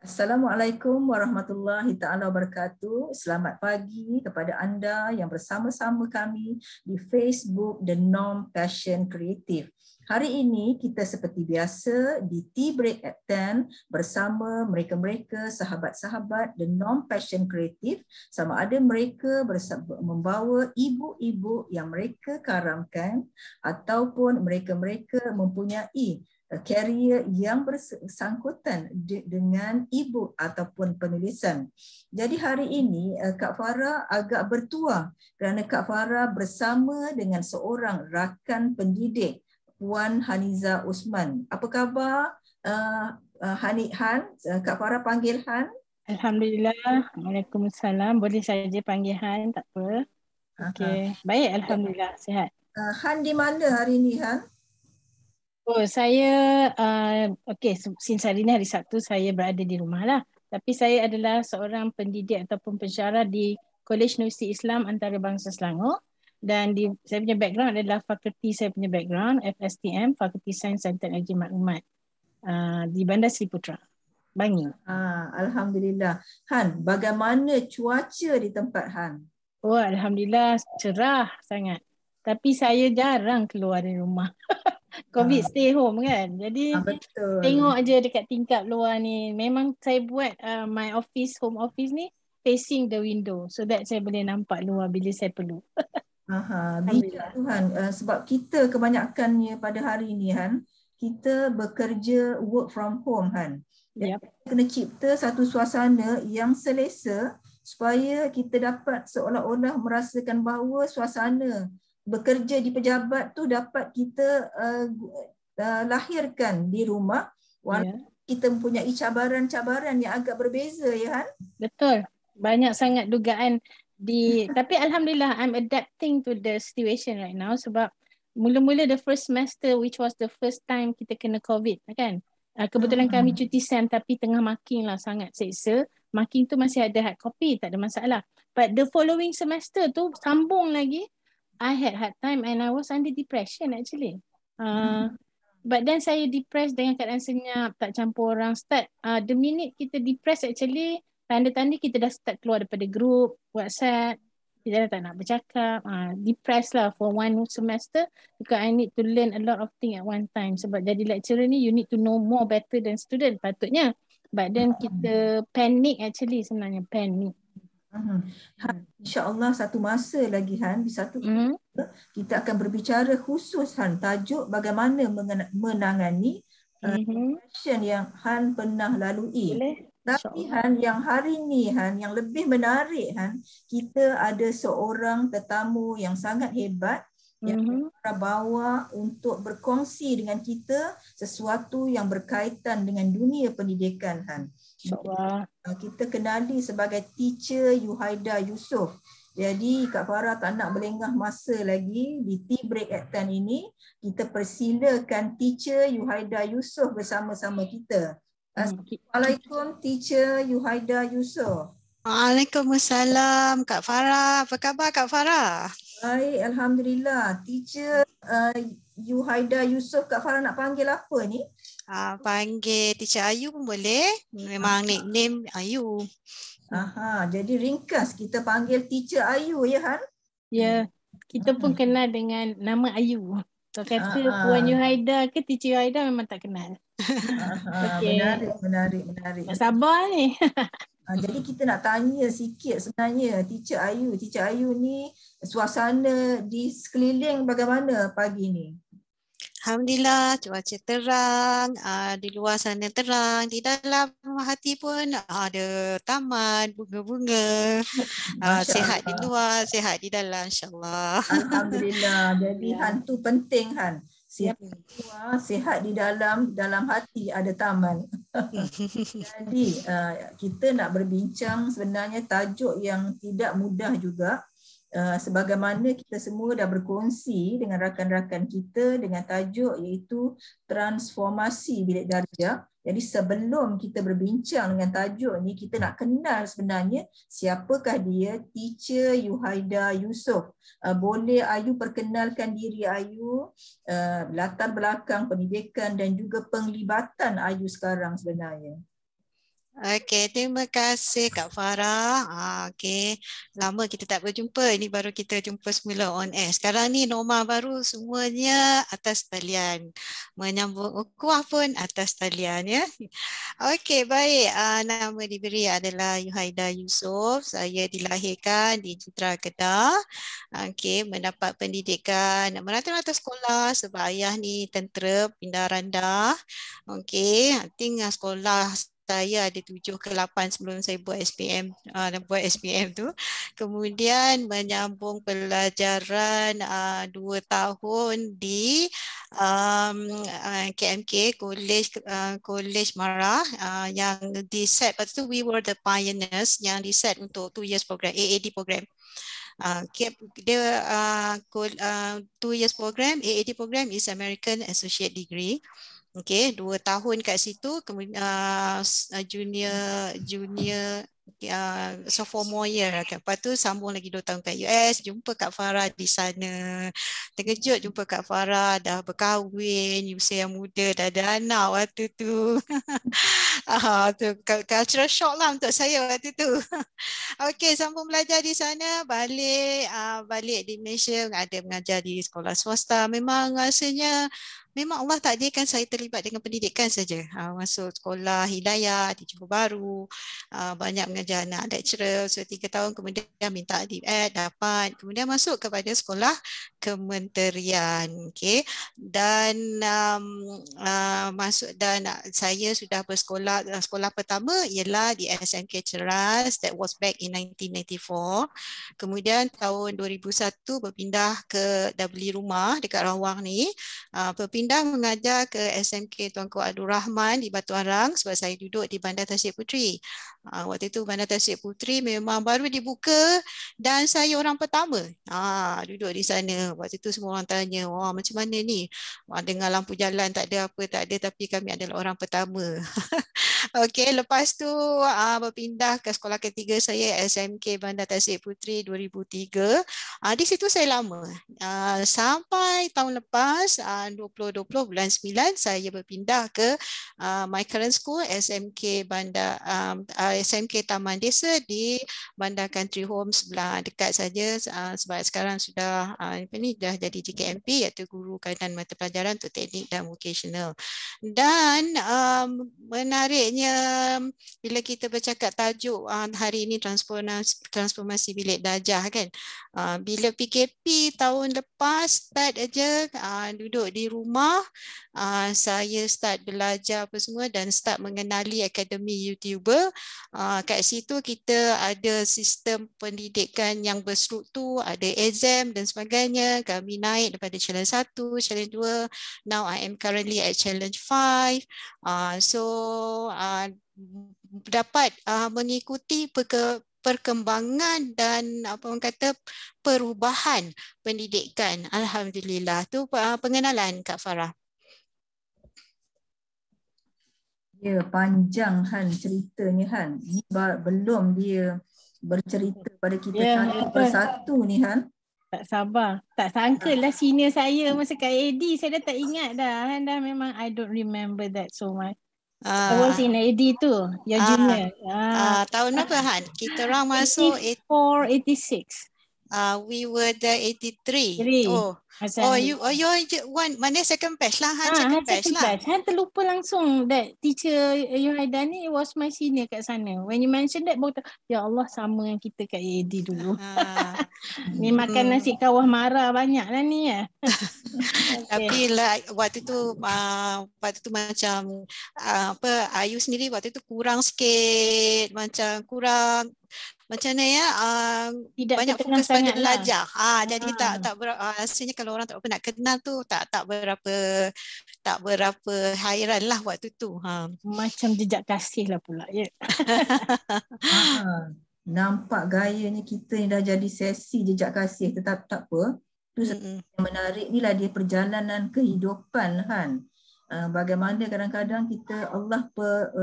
Assalamualaikum warahmatullahi taala wabarakatuh. Selamat pagi kepada anda yang bersama-sama kami di Facebook The Norm Passion Creative. Hari ini kita seperti biasa di Tea Break at 10 bersama mereka-mereka sahabat-sahabat The Norm Passion Creative, sama ada mereka membawa ibu-ibu yang mereka karamkan ataupun mereka-mereka mempunyai karier yang bersangkutan dengan ibu ataupun penulisan. Jadi hari ini Kak Farah agak bertuah kerana Kak Farah bersama dengan seorang rakan pendidik, Puan Haniza Usman. Apa khabar Han? Kak Farah panggil Han? Alhamdulillah. Waalaikumsalam. Boleh saja panggil Han, tak apa. Okey. Baik, alhamdulillah sihat. Han di mana hari ini, Han? Oh, saya okey, since hari ni hari Sabtu saya berada di rumah lah. Tapi saya adalah seorang pendidik ataupun pensyarah di Kolej Universiti Islam Antarabangsa Selangor, dan saya punya background adalah fakulti, saya punya background FSTM, Fakulti Sains dan Teknologi Maklumat di Bandar Seri Putra, Bangi. Alhamdulillah. Han, bagaimana cuaca di tempat Han? Oh, alhamdulillah cerah sangat. Tapi saya jarang keluar dari rumah. COVID stay home kan. Jadi Betul. tengok aje dekat tingkap luar ni. Memang saya buat my office, home office ni facing the window, so that saya boleh nampak luar bila saya perlu. Bijak Tuhan. Sebab kita kebanyakannya pada hari ini, Han, kita bekerja work from home, Han. Yep. Kita kena cipta satu suasana yang selesa supaya kita dapat seolah-olah merasakan bahawa suasana bekerja di pejabat tu dapat kita lahirkan di rumah walaupun kita mempunyai cabaran-cabaran yang agak berbeza, ya Han? Betul. Banyak sangat dugaan tapi alhamdulillah I'm adapting to the situation right now, sebab mula-mula the first semester, which was the first time kita kena COVID kan. Kebetulan kami cuti SEM, tapi tengah marking lah, sangat seksa. Marking tu masih ada hard copy, tak ada masalah. But the following semester tu sambung lagi, I had hard time and I was under depression actually. But then saya depressed dengan keadaan senyap, tak campur orang. Start the minute kita depressed actually, tanda-tanda kita dah start keluar daripada group WhatsApp, kita dah tak nak bercakap. Depressed lah for one semester because I need to learn a lot of things at one time. Sebab jadi lecturer ni you need to know more better than student patutnya. But then kita panic actually, sebenarnya panic. InsyaAllah satu masa lagi, Han, di satu kita akan berbicara khusus, Han, tajuk bagaimana menangani depression yang Han pernah lalui. Tapi Han, yang hari ni, Han, yang lebih menarik, Han, kita ada seorang tetamu yang sangat hebat yang kita bawa untuk berkongsi dengan kita sesuatu yang berkaitan dengan dunia pendidikan, Han. InsyaAllah. Kita kenali sebagai Teacher Yuhaida Yusof. Jadi Kak Farah tak nak melengah masa lagi. Di Tea Break at 10 ini, kita persilakan Teacher Yuhaida Yusof bersama-sama kita. Assalamualaikum Teacher Yuhaida Yusof. Waalaikumsalam Kak Farah. Apa khabar Kak Farah? Baik, alhamdulillah. Teacher Yuhaida Yusof, Kak Farah nak panggil apa ni? Panggil Teacher Ayu pun boleh. Memang nickname Ayu. Jadi ringkas kita panggil Teacher Ayu, ya Han? Ya, kita pun kenal dengan nama Ayu. So kata Puan Yuhaida ke Teacher Yuhaida memang tak kenal. Menarik. Tak sabar ni. Jadi kita nak tanya sikit sebenarnya Teacher Ayu ni suasana di sekeliling bagaimana pagi ni? Alhamdulillah, cuaca terang, di luar sana terang, di dalam hati pun ada taman, bunga-bunga. Sihat di luar, sihat di dalam, insyaAllah. Alhamdulillah. Jadi Han tu penting, Han. Sihat di luar, sihat di dalam hati ada taman. Jadi kita nak berbincang sebenarnya tajuk yang tidak mudah juga. Sebagaimana kita semua dah berkongsi dengan rakan-rakan kita dengan tajuk iaitu transformasi bilik darjah. Jadi sebelum kita berbincang dengan tajuk ni, kita nak kenal sebenarnya siapakah dia Teacher Yuhaida Yusof. Boleh Ayu perkenalkan diri Ayu, latar belakang pendidikan dan juga penglibatan Ayu sekarang sebenarnya. Okey, terima kasih Kak Farah. Okey, lama kita tak berjumpa. Ini baru kita jumpa semula on air. Sekarang ni norma baru semuanya atas talian. Menyambung ukhuwah pun atas talian ya. Okey, baik. Nama diberi adalah Yuhaida Yusof. Saya dilahirkan di Jitra Kedah. Okey, mendapat pendidikan merata-rata sekolah sebab ayah ni tentera pindah randah. Okey, I think sekolah saya ada 7 ke 8 sebelum saya buat SPM dan buat SPM tu. Kemudian menyambung pelajaran 2 tahun di KMK College Mara yang di set, lepas tu we were the pioneers yang di set untuk 2 years program, AAD program. Dia 2 years program, AAD program is American Associate Degree. Okey, 2 tahun kat situ, kemudian junior sophomore year. Lepas tu sambung lagi 2 tahun kat US, jumpa Kak Farah di sana. Terkejut jumpa Kak Farah dah berkahwin, usia yang muda, dah ada anak waktu tu. Tu cultural shock lah untuk saya waktu tu. Okey, sambung belajar di sana, balik di Malaysia, ada mengajar di sekolah swasta. Memang rasanya memang Allah takdirkan saya terlibat dengan pendidikan saja. Masuk sekolah Hidayah di Johor Bahru, banyak mengajar anak lecturer. So 3 tahun kemudian minta DipEd, dapat. Kemudian masuk kepada sekolah kementerian. Okey. Dan saya sudah bersekolah, sekolah pertama ialah di SMK Ceras, that was back in 1994. Kemudian tahun 2001 berpindah ke dah beli rumah dekat Rawang ni. Berpindah mengajar ke SMK Tuanku Abdul Rahman di Batu Arang sebab saya duduk di Bandar Tasik Puteri. Waktu itu Bandar Tasik Puteri memang baru dibuka dan saya orang pertama duduk di sana. Waktu itu semua orang tanya, wah macam mana ni? Dengan lampu jalan tak ada apa, tak ada, tapi kami adalah orang pertama. Okey, lepas tu berpindah ke sekolah ketiga saya, SMK Bandar Tasik Puteri 2003. Di situ saya lama. Sampai tahun lepas 2020 bulan 9 saya berpindah ke my current school, SMK SMK Taman Desa di Bandar Country Home sebelah dekat saja, sebab sekarang sudah dah jadi JKMP, iaitu Guru Kaedan Mata Pelajaran untuk Teknik dan Vocational. Dan menariknya bila kita bercakap tajuk hari ini transformasi bilik darjah kan, bila PKP tahun lepas start aja, duduk di rumah, saya start belajar apa semua dan start mengenali akademi YouTuber. Kat situ kita ada sistem pendidikan yang berstruktur, ada exam dan sebagainya. Kami naik daripada challenge 1, challenge 2. Now I am currently at challenge 5. Dapat mengikuti perkembangan dan apa orang kata perubahan pendidikan. Alhamdulillah. Tu pengenalan Kak Farah. Ya, panjang Han ceritanya Han. Ini belum dia bercerita pada kita satu persatu ni Han. Tak sabar. Tak sangka lah senior saya masa kat AD. Saya dah tak ingat dah. Han dah memang I don't remember that so much. I was in AD tu. Your junior. Tahun berapa Han? Kita orang masuk 84, 86. We were the 83. You one, mana second batch lah Han, second batch lah. Han terlupa langsung that teacher Yuhaida ni was my senior kat sana. When you mention that, ya Allah sama yang kita kat AD dulu. Ni makan nasi kawah marah banyak lah ni ya. Tapi lah waktu tu macam Ayu sendiri waktu tu kurang sikit, macam mana ya, tidak banyak fokus pada belajar. Jadi tak rasanya kalau orang tak nak kenal tu tak berapa hairan lah waktu tu. Macam jejak kasih lah pula ya. Nampak gayanya kita ni dah jadi sesi jejak kasih, tetap tak apa. Tu yang menarik ni lah dia perjalanan kehidupan Han. Bagaimana kadang-kadang Allah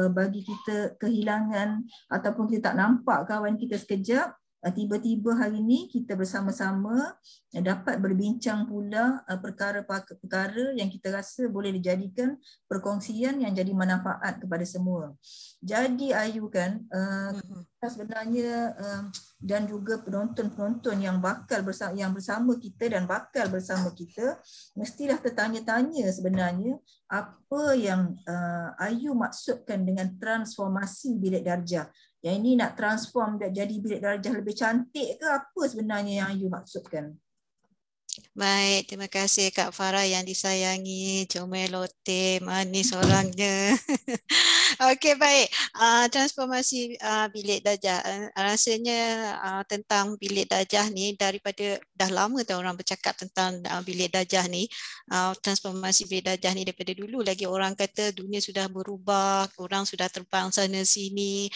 bagi kita kehilangan ataupun kita tak nampak kawan kita sekejap, tiba-tiba hari ini kita bersama-sama dapat berbincang pula perkara-perkara yang kita rasa boleh dijadikan perkongsian yang jadi manfaat kepada semua. Jadi Ayu kan, sebenarnya dan juga penonton-penonton yang bersama kita dan bakal bersama kita mestilah tertanya-tanya sebenarnya apa yang Ayu maksudkan dengan transformasi bilik darjah. Yang ini nak transform jadi bilik darjah lebih cantik ke apa sebenarnya yang Ayu maksudkan? Baik, terima kasih Kak Farah yang disayangi, comelote, manis orangnya. Okey, baik. Transformasi bilik darjah. Rasanya tentang bilik darjah ni daripada dah lama tahu orang bercakap tentang bilik darjah ni. Transformasi bilik darjah ni daripada dulu lagi orang kata dunia sudah berubah, orang sudah terbang sana sini,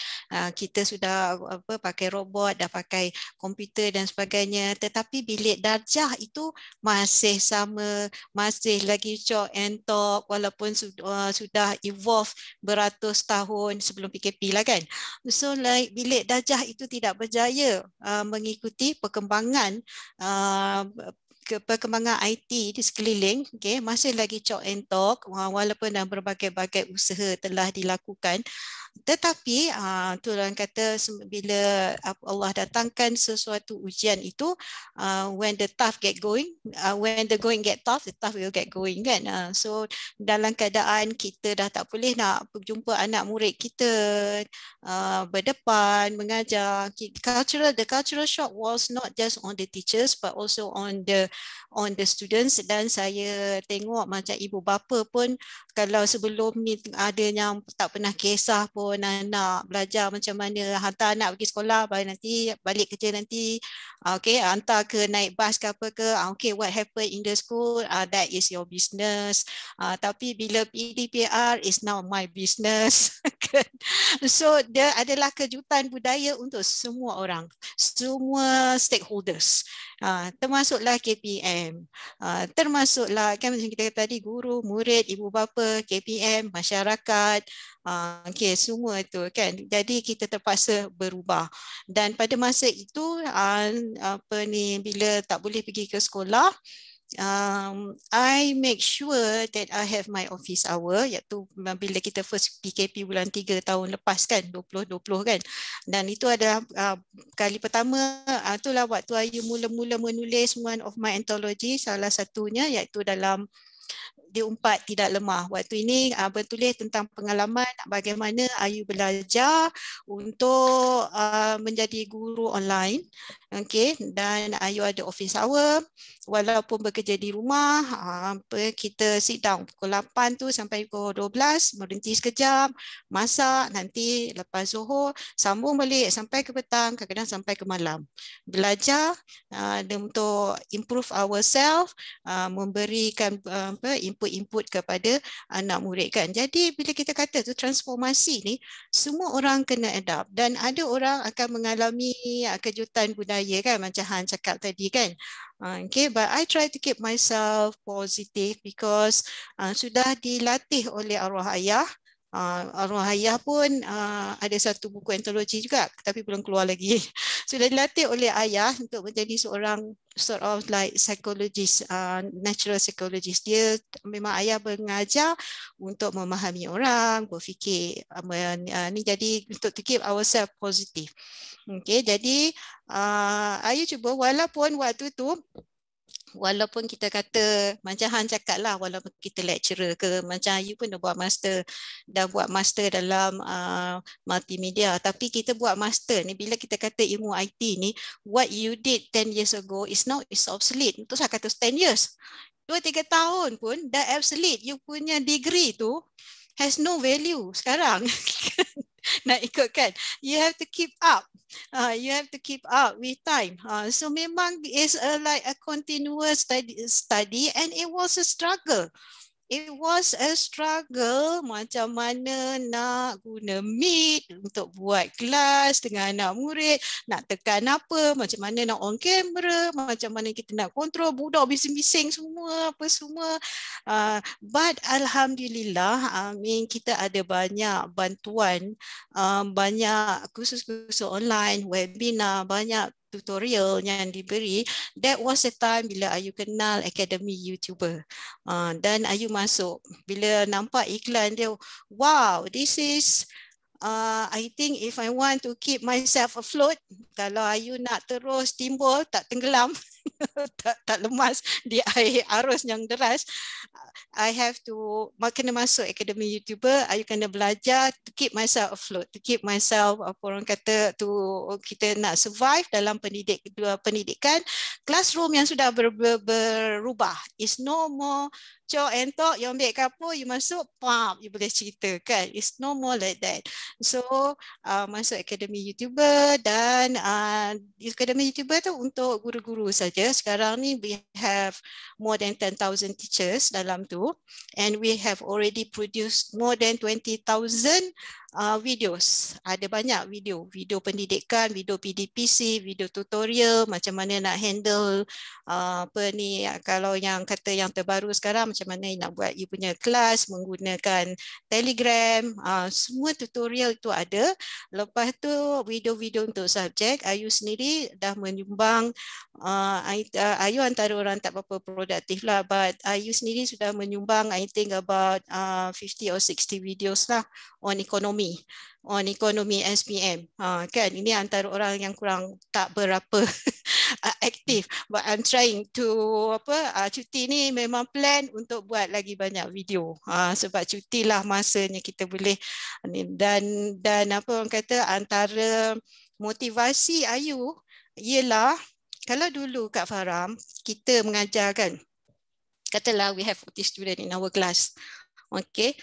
kita sudah pakai robot, dah pakai komputer dan sebagainya. Tetapi bilik darjah itu masih sama, masih lagi chalk and talk walaupun sudah evolve beratus tahun sebelum PKP lah kan. So like bilik darjah itu tidak berjaya mengikuti perkembangan IT di sekeliling, okay, masih lagi chalk and talk walaupun berbagai-bagai usaha telah dilakukan. Tetapi tu orang kata bila Allah datangkan sesuatu ujian itu, when the tough get going, when the going get tough, the tough will get going kan. So dalam keadaan kita dah tak boleh nak berjumpa anak murid kita berdepan mengajar, the cultural shock was not just on the teachers but also on the students. Dan saya tengok macam ibu bapa pun kalau sebelum ni ada yang tak pernah kisah pun anak belajar macam mana, hantar anak pergi sekolah, baru nanti balik kerja nanti, okay, hantar ke naik bas ke apa ke, okay, what happened in the school, that is your business. Tapi bila PDPR is now my business. So dia adalah kejutan budaya untuk semua orang, semua stakeholders, termasuklah KPM, termasuklah kan macam kita kata tadi, guru, murid, ibu bapa, KPM, masyarakat, okay, semua itu kan. Jadi kita terpaksa berubah. Dan pada masa itu bila tak boleh pergi ke sekolah, I make sure that I have my office hour, iaitu bila kita first PKP bulan 3 tahun lepas kan, 2020 kan. Dan itu adalah kali pertama, itulah waktu Ayu mula-mula menulis one of my anthology, salah satunya iaitu dalam Diumpat Tidak Lemah. Waktu ini bertulis tentang pengalaman bagaimana Ayu belajar untuk menjadi guru online. Okay. Dan Ayu ada office hour, walaupun bekerja di rumah, kita sit down pukul 8 tu sampai pukul 12, berhenti sekejap, masak, nanti lepas Zuhur sambung balik sampai ke petang, kadang-kadang sampai ke malam. Belajar untuk improve ourselves, memberikan input kepada anak murid kan. Jadi bila kita kata tu transformasi ni, semua orang kena adapt, dan ada orang akan mengalami kejutan budaya kan, macam Han cakap tadi kan. Okay, but I try to keep myself positive because sudah dilatih oleh arwah ayah. Arwah ayah pun ada satu buku antologi juga tapi belum keluar lagi. Sudah dilatih oleh ayah untuk menjadi seorang sort of like psychologist, natural psychologist. Dia memang ayah mengajar untuk memahami orang, berfikir ni, jadi untuk to keep ourselves positive. Okay, jadi Ayu cuba walaupun waktu tu, walaupun kita kata macam Han cakap lah, walaupun kita lecturer ke, macam Ayu pun dah buat master dalam multimedia, tapi kita buat master ni, bila kita kata ilmu IT ni, what you did 10 years ago is now is obsolete. Itu saya kata 10 years, 2-3 tahun pun dah obsolete. You punya degree tu has no value sekarang. Nak ikutkan, you have to keep up. You have to keep up with time. So memang is like a continuous study and it was a struggle. it was a struggle macam mana nak guna Meet untuk buat kelas dengan anak murid, nak tekan apa, macam mana nak on camera, macam mana kita nak kontrol budak bising-bising semua, apa semua. But Alhamdulillah, kita ada banyak bantuan, banyak kursus-kursus online, webinar, banyak tutorial yang diberi. That was the time bila Ayu kenal Academy YouTuber. Dan Ayu masuk. Bila nampak iklan dia, wow, this is I think if I want to keep myself afloat, kalau Ayu nak terus timbul, tak tenggelam, tak lemas di air arus yang deras, I have to kena masuk Academy YouTuber. Ayu kena belajar to keep myself afloat, to keep myself, apa orang kata, to kita nak survive dalam pendidikan. Classroom yang sudah berubah. It's no more chalk and talk, you ambil kapur, you masuk, pam, you boleh cerita kan. It's no more like that. So masuk Academy YouTuber, dan Academy YouTuber tu untuk guru-guru saja. Sekarang ni we have more than 10,000 teachers dalam tu, and we have already produced more than 20,000 videos. Ada banyak video pendidikan, video PDPC, video tutorial, macam mana nak handle kalau yang kata yang terbaru sekarang, macam mana nak buat you punya kelas menggunakan Telegram, semua tutorial itu ada. Lepas tu video-video untuk subjek, Ayu sendiri dah menyumbang, Ayu antara orang tak berapa produktif lah, but Ayu sendiri sudah menyumbang I think about 50 or 60 videos lah on ekonomi SPM. Kan ini antara orang yang kurang tak berapa aktif, but I'm trying to cuti ni memang plan untuk buat lagi banyak video, sebab cuti lah masanya kita boleh. Dan apa orang kata, antara motivasi Ayu ialah, kalau dulu Kak Faram kita mengajar kan, katalah we have 40 student in our class, okay,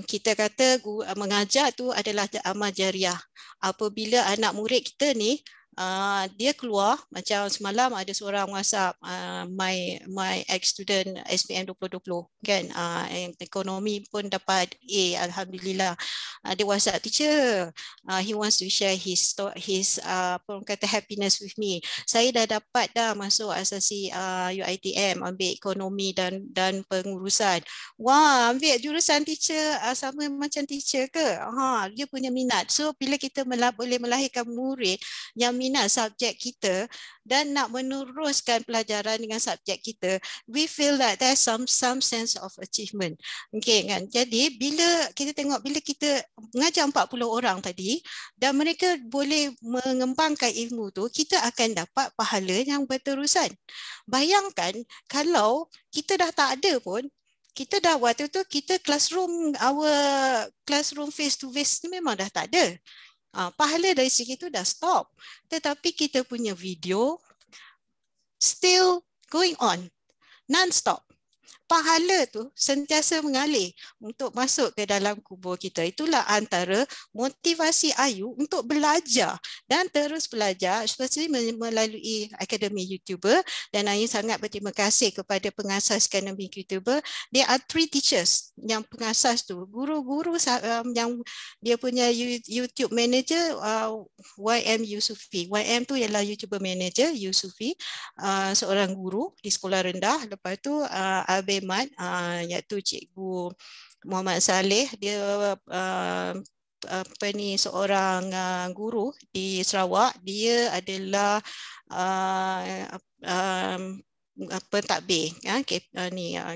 kita kata mengajar tu adalah amal jariah. Apabila anak murid kita ni dia keluar, macam semalam ada seorang WhatsApp, my ex-student SPM 2020 kan, ekonomi pun dapat A, Alhamdulillah. Dia WhatsApp, teacher, he wants to share his apa orang kata, happiness with me. Saya dah dapat masuk asasi UiTM, ambil ekonomi dan pengurusan. Wah, ambil jurusan teacher, sama macam teacher ke? Dia punya minat. So bila kita boleh melahirkan murid yang minat subjek kita dan nak meneruskan pelajaran dengan subjek kita, we feel that there's some sense of achievement. Okay kan? Jadi bila kita tengok, bila kita mengajar 40 orang tadi dan mereka boleh mengembangkan ilmu tu, kita akan dapat pahala yang berterusan. Bayangkan kalau kita dah tak ada pun, kita dah waktu tu kita our classroom face to face ni memang dah tak ada. Pahala dari segi itu dah stop. Tetapi kita punya video still going on, non-stop. Pahala tu sentiasa mengalir untuk masuk ke dalam kubur kita. Itulah antara motivasi Ayu untuk belajar dan terus belajar, especially melalui Academy YouTuber. Dan Ayu sangat berterima kasih kepada pengasas Academy YouTuber. There are 3 teachers yang pengasas tu, guru-guru yang dia punya YouTube manager, YM Yusufi. YM tu ialah YouTuber manager, Yusufi, seorang guru di sekolah rendah. Lepas tu Mat, iaitu Cikgu Muhammad Saleh, dia seorang guru di Sarawak. Dia adalah pentadbir.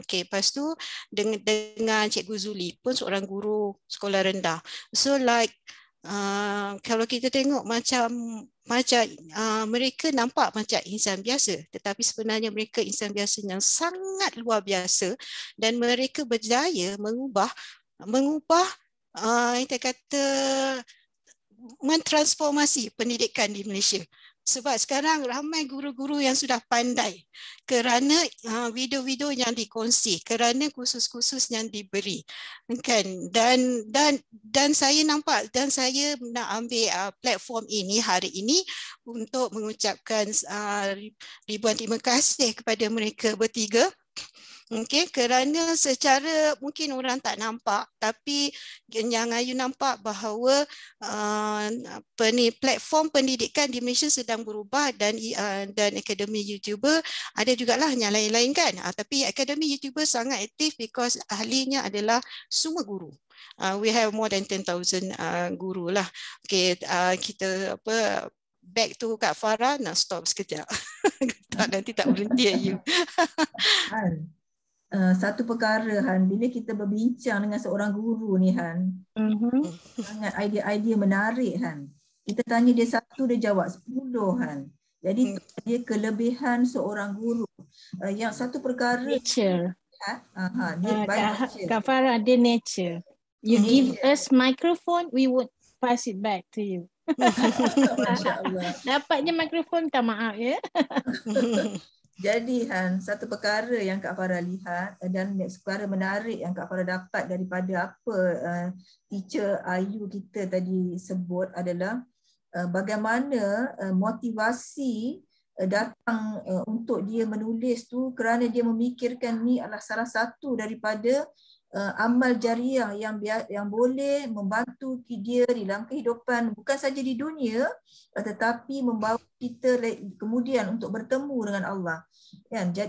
Lepas tu dengan Cikgu Zuli pun seorang guru sekolah rendah. So like kalau kita tengok macam mereka nampak macam insan biasa, tetapi sebenarnya mereka insan biasa yang sangat luar biasa, dan mereka berjaya mengubah kita kata mentransformasi pendidikan di Malaysia. Sebab sekarang ramai guru-guru yang sudah pandai kerana video-video yang dikongsi, kerana kursus-kursus yang diberi, kan. Dan saya nampak, dan saya nak ambil platform ini hari ini untuk mengucapkan ribuan terima kasih kepada mereka bertiga. Okey, kerana secara mungkin orang tak nampak, tapi yang Ayu nampak bahawa platform pendidikan di Malaysia sedang berubah dan akademi YouTuber ada jugalah yang lain-lain kan. Tapi akademi YouTuber sangat aktif because ahlinya adalah semua guru. We have more than 10,000 guru lah. Okey, kita back to Kak Farah, nak stop sekejap. Nanti tak berhenti Ayu. Satu perkara Han, bila kita berbincang dengan seorang guru ni Han, sangat idea-idea menarik Han. Kita tanya dia satu, dia jawab 10 Han. Jadi dia kelebihan seorang guru. Yang satu perkara nature. Dia Kak Farah, dia nature. You give us microphone, we would pass it back to you. Masya Allah. Dapatnya mikrofon, minta maaf ya. Jadi Han, satu perkara yang Kak Farah lihat dan perkara menarik yang Kak Farah dapat daripada apa teacher Ayu kita tadi sebut adalah bagaimana motivasi datang untuk dia menulis tu kerana dia memikirkan ni adalah salah satu daripada amal jariah yang boleh membantu dia di dalam kehidupan, bukan saja di dunia tetapi membawa kita kemudian untuk bertemu dengan Allah.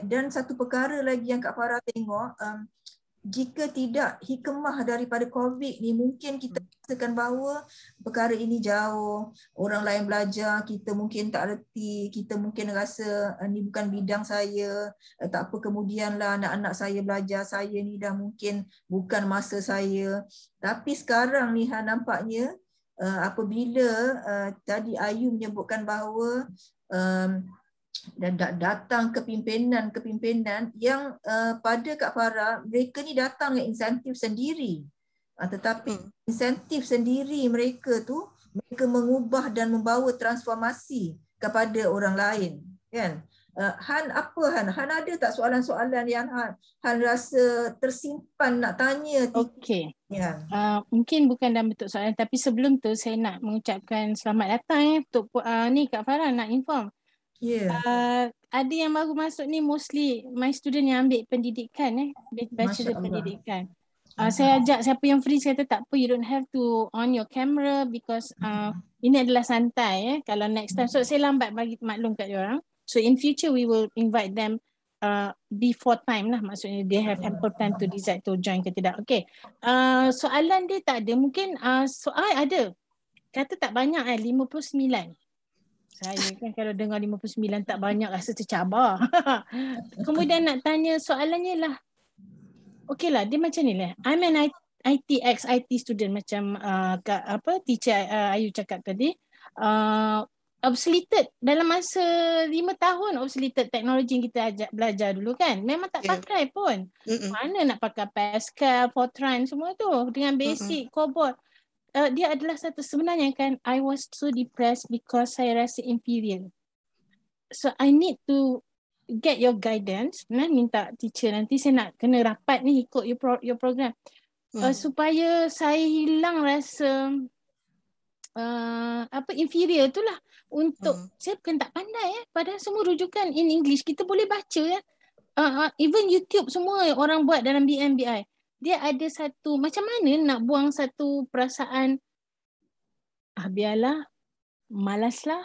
Dan satu perkara lagi yang Kak Farah tengok, jika tidak hikmah daripada COVID ni, mungkin kita rasakan bahawa perkara ini jauh, orang lain belajar, kita mungkin tak reti, kita mungkin rasa ni bukan bidang saya, tak apa, kemudianlah anak-anak saya belajar, saya ni dah mungkin bukan masa saya. Tapi sekarang ni nampaknya apabila tadi Ayu menyebutkan bahawa dan datang kepimpinan yang pada Kak Farah, mereka ni datang dengan insentif sendiri. Tetapi insentif sendiri mereka tu, mereka mengubah dan membawa transformasi kepada orang lain. Kan? Han, Han ada tak soalan-soalan yang Han rasa tersimpan nak tanya? Okey. Mungkin bukan dalam bentuk soalan, tapi sebelum tu saya nak mengucapkan selamat datang untuk ni Kak Farah nak inform. Ada yang baru masuk ni mostly my student yang ambil pendidikan bachelor pendidikan. Saya ajak siapa yang free, saya kata tak apa, you don't have to on your camera because ini adalah santai kalau next time. So saya lambat bagi maklum kat diorang. So in future we will invite them before time lah, maksudnya they have ample time to decide to join ke tidak. Okay, soalan dia tak ada, mungkin soal ada. Kata tak banyak 59. Saya kan kalau dengar 59 tak banyak rasa tercabar. Kemudian nak tanya soalannya lah. Okey lah, dia macam ni lah. I'm an IT student macam teacher Ayu cakap tadi. Obsoleted dalam masa 5 tahun, obsoleted teknologi yang kita belajar dulu kan. Memang tak pakai pun. Mana nak pakai Pascal, Fortran semua tu dengan basic COBOL. Dia adalah satu, sebenarnya kan I was so depressed because saya rasa inferior. So I need to get your guidance. Minta teacher nanti saya nak kena rapat ni ikut your program. Supaya saya hilang rasa inferior tu lah. Untuk saya bukan tak pandai padahal semua rujukan in English kita boleh baca even YouTube semua orang buat dalam BMBI. Dia ada satu, macam mana nak buang satu perasaan biarlah, malaslah,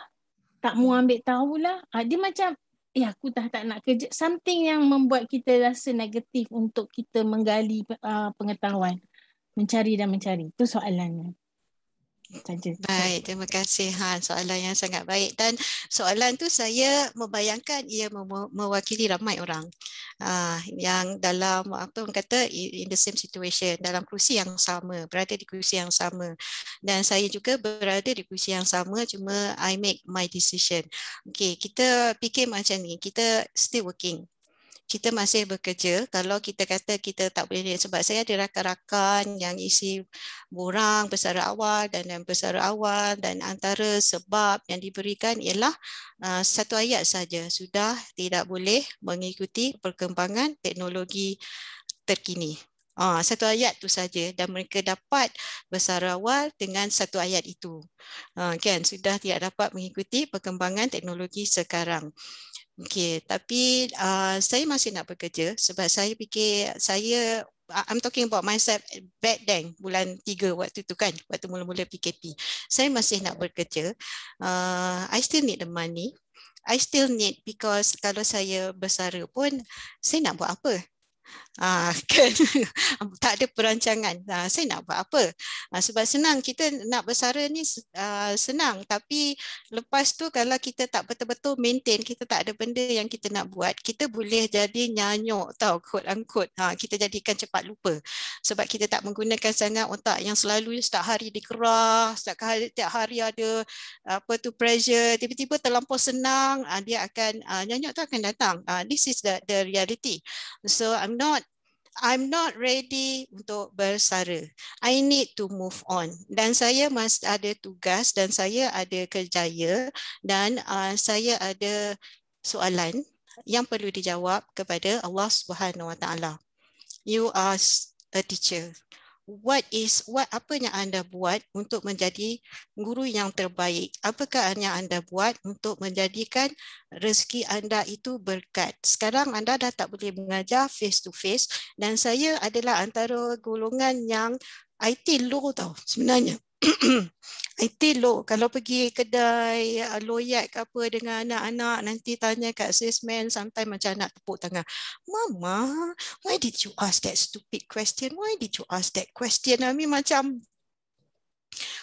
tak mau ambil tahulah. Dia macam aku tak nak kerja, something yang membuat kita rasa negatif untuk kita menggali pengetahuan, mencari. Itu soalannya. Baik, terima kasih Han, soalan yang sangat baik, dan soalan tu saya membayangkan ia mewakili ramai orang yang dalam orang kata in the same situation, dalam kerusi yang sama, berada di kerusi yang sama, dan saya juga berada di kerusi yang sama, cuma I make my decision. Okay, kita fikir macam ni, kita still working, kita masih bekerja. Kalau kita kata kita tak boleh, sebab saya ada rakan-rakan yang isi borang pesara awal dan pesara awal, dan antara sebab yang diberikan ialah satu ayat saja, sudah tidak boleh mengikuti perkembangan teknologi terkini. Satu ayat tu saja, dan mereka dapat pesara awal dengan satu ayat itu. Kan, sudah tidak dapat mengikuti perkembangan teknologi sekarang. Okay, tapi saya masih nak bekerja sebab saya fikir I'm talking about myself back then, bulan 3 waktu tu kan, waktu mula-mula PKP. Saya masih nak bekerja. I still need the money. I still need, because kalau saya bersara pun, saya nak buat apa? Kan tak ada perancangan. Saya nak buat apa? Sebab senang kita nak bersara ni senang, tapi lepas tu kalau kita tak betul-betul maintain, kita tak ada benda yang kita nak buat, kita boleh jadi nyanyuk tau, quote unquote. Kita jadikan cepat lupa sebab kita tak menggunakan sangat otak yang selalu setiap hari dikerah, setiap hari ada pressure, tiba-tiba terlampau senang, dia akan nyanyuk tu akan datang. This is the reality. So I'm not ready untuk bersara. I need to move on. Dan saya masih ada tugas dan saya ada kerjaya dan saya ada soalan yang perlu dijawab kepada Allah Subhanahu Wa Taala. You are a teacher. Apa yang anda buat untuk menjadi guru yang terbaik? Apakah yang anda buat untuk menjadikan rezeki anda itu berkat? Sekarang anda dah tak boleh mengajar face to face dan saya adalah antara golongan yang IT low tau sebenarnya. IT low. Kalau pergi kedai loyak ke apa dengan anak-anak, nanti tanya kat salesman, sometimes macam nak tepuk tangan. Mama, why did you ask that stupid question? Why did you ask that question? I mean macam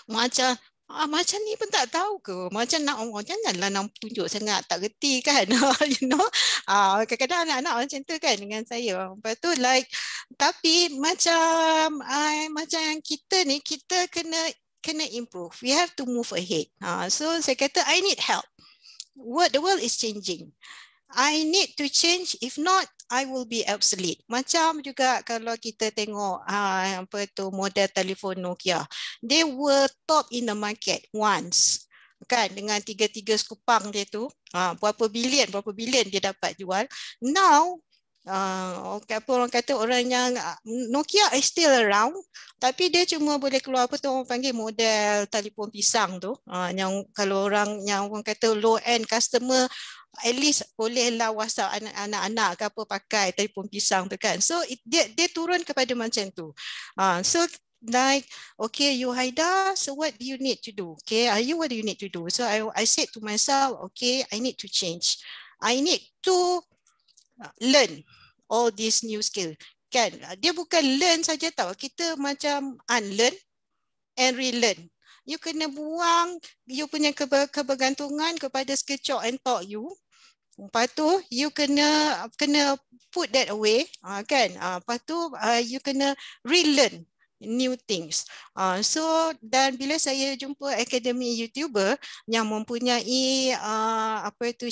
macam ni pun tak tahu ke? Macam nak janganlah nak tunjuk sangat tak reti kan? You know? Kadang-kadang anak-anak macam tu kan dengan saya. Lepas tu tapi macam yang kita ni, kita kena improve. We have to move ahead. So saya kata I need help. The world is changing. I need to change. If not, I will be obsolete. Macam juga kalau kita tengok model telefon Nokia. They were top in the market once. Kan, dengan tiga skupang dia tu, berapa bilion dia dapat jual. Now, orang kata orang yang Nokia is still around, tapi dia cuma boleh keluar orang panggil model telefon pisang tu, yang kalau orang kata low end customer, at least bolehlah WhatsApp anak-anak ke apa pakai telefon pisang tu kan. So dia turun kepada macam tu. So okay, you Haida, so what do you need to do? Okay, what do you need to do? So I said to myself, okay, I need to change. I need to learn all these new skill. Kan, dia bukan learn saja tau. Kita macam unlearn and relearn. You kena buang you punya kebergantungan kepada skill chalk and talk you. Lepas tu you kena put that away, kan. Lepas tu you kena relearn new things. So dan bila saya jumpa akademi YouTuber yang mempunyai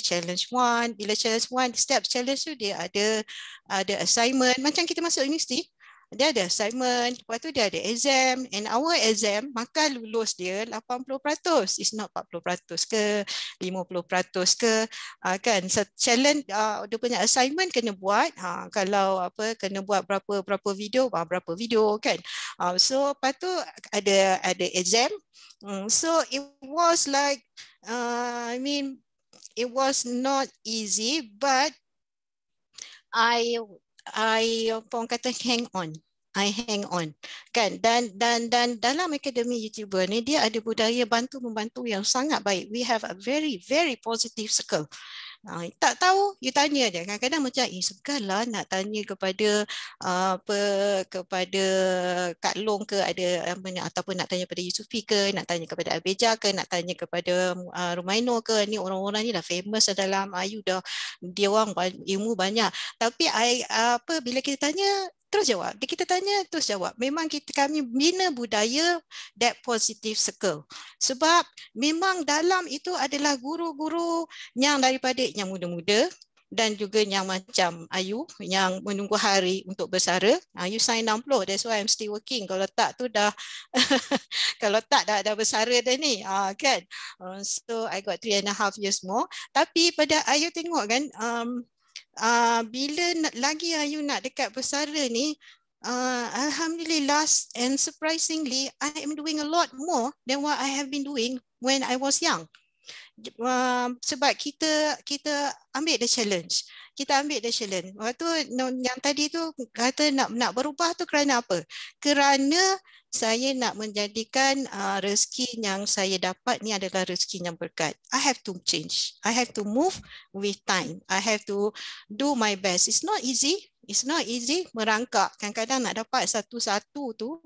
challenge one, bila challenge one, setiap challenge tu dia ada assignment macam kita masuk universiti. Dia ada assignment, lepas tu dia ada exam, and our exam maka lulus dia 80%, is not 40% ke 50% ke, kan. Challenge dia punya assignment kena buat, kalau kena buat berapa video kan. So lepas tu ada exam. So it was like it was not easy, but I orang kata hang on. I hang on, kan. Dan dalam akademi YouTuber ni dia ada budaya bantu-membantu yang sangat baik. We have a very very positive circle. Tak tahu, you tanya je. Kadang-kadang macam segalah nak tanya kepada kepada Kak Long ke, ada ataupun nak tanya kepada Yusufi ke, nak tanya kepada Abeja ke, nak tanya kepada Rumaino ke. Ni orang-orang ni dah famous dalam Ayu, dah dia orang ilmu banyak. Tapi bila kita tanya terus jawab. Kita tanya terus jawab. Memang kami bina budaya that positive circle. Sebab memang dalam itu adalah guru-guru yang daripada yang muda-muda dan juga yang macam Ayu yang menunggu hari untuk bersara. Ayu sign 60, that's why I'm still working. Kalau tak tu dah kalau tak dah bersara dah ni, kan. So I got 3.5 years more. Tapi pada Ayu tengok kan, bila lagi Ayu nak dekat bersara ni, Alhamdulillah and surprisingly I am doing a lot more than what I have been doing when I was young. Sebab kita ambil the challenge. Kita ambil the challenge. Waktu yang tadi tu kata nak berubah tu kerana apa? Kerana saya nak menjadikan rezeki yang saya dapat ni adalah rezeki yang berkat. I have to change. I have to move with time. I have to do my best. It's not easy. It's not easy merangkak. Kadang-kadang nak dapat satu-satu tu,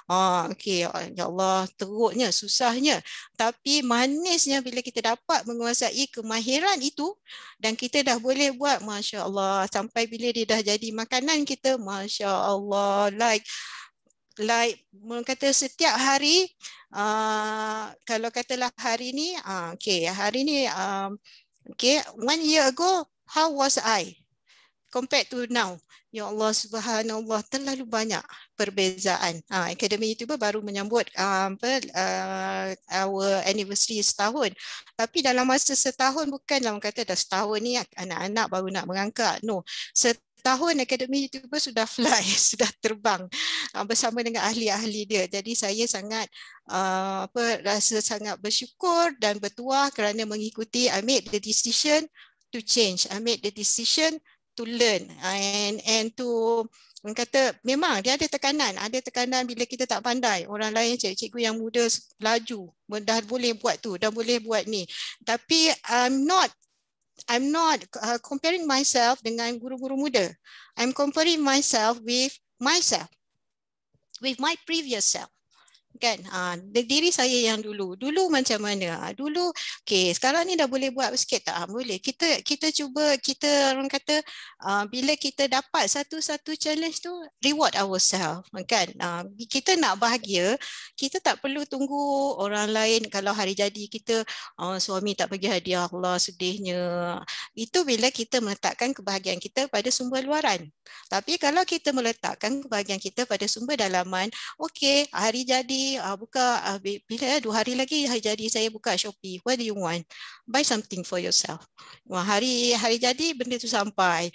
okey, ya Allah, teruknya, susahnya. Tapi manisnya bila kita dapat menguasai kemahiran itu dan kita dah boleh buat, Masya Allah, sampai bila dia dah jadi makanan kita, Masya Allah, like kata setiap hari, kalau katalah hari ni, hari ni, 1 year ago, how was I compared to now? Ya Allah, subhanallah, terlalu banyak perbezaan. Akademi YouTuber baru menyambut our anniversary setahun. Tapi dalam masa setahun, bukanlah orang kata dah setahun ni anak-anak baru nak mengangkat. No, setahun Akademi YouTuber sudah fly, sudah terbang bersama dengan ahli-ahli dia. Jadi saya sangat rasa sangat bersyukur dan bertuah kerana mengikuti. I made the decision to change. I made the decision to learn and to, orang kata memang dia ada tekanan bila kita tak pandai. Orang lain cikgu yang muda laju, dah boleh buat tu, dah boleh buat ni. Tapi I'm not comparing myself dengan guru-guru muda. I'm comparing myself with my previous self. Kan, diri saya yang dulu macam mana, dulu sekarang ni dah boleh buat sikit tak? Boleh. Kita cuba, kita orang kata bila kita dapat satu challenge tu, reward ourselves, kan. Kita nak bahagia, kita tak perlu tunggu orang lain. Kalau hari jadi kita suami tak bagi hadiah, Allah sedihnya. Itu bila kita meletakkan kebahagiaan kita pada sumber luaran. Tapi kalau kita meletakkan kebahagiaan kita pada sumber dalaman, hari jadi buka, bila 2 hari lagi hari jadi saya buka Shopee. What do you want? Buy something for yourself. Hari jadi benda tu sampai.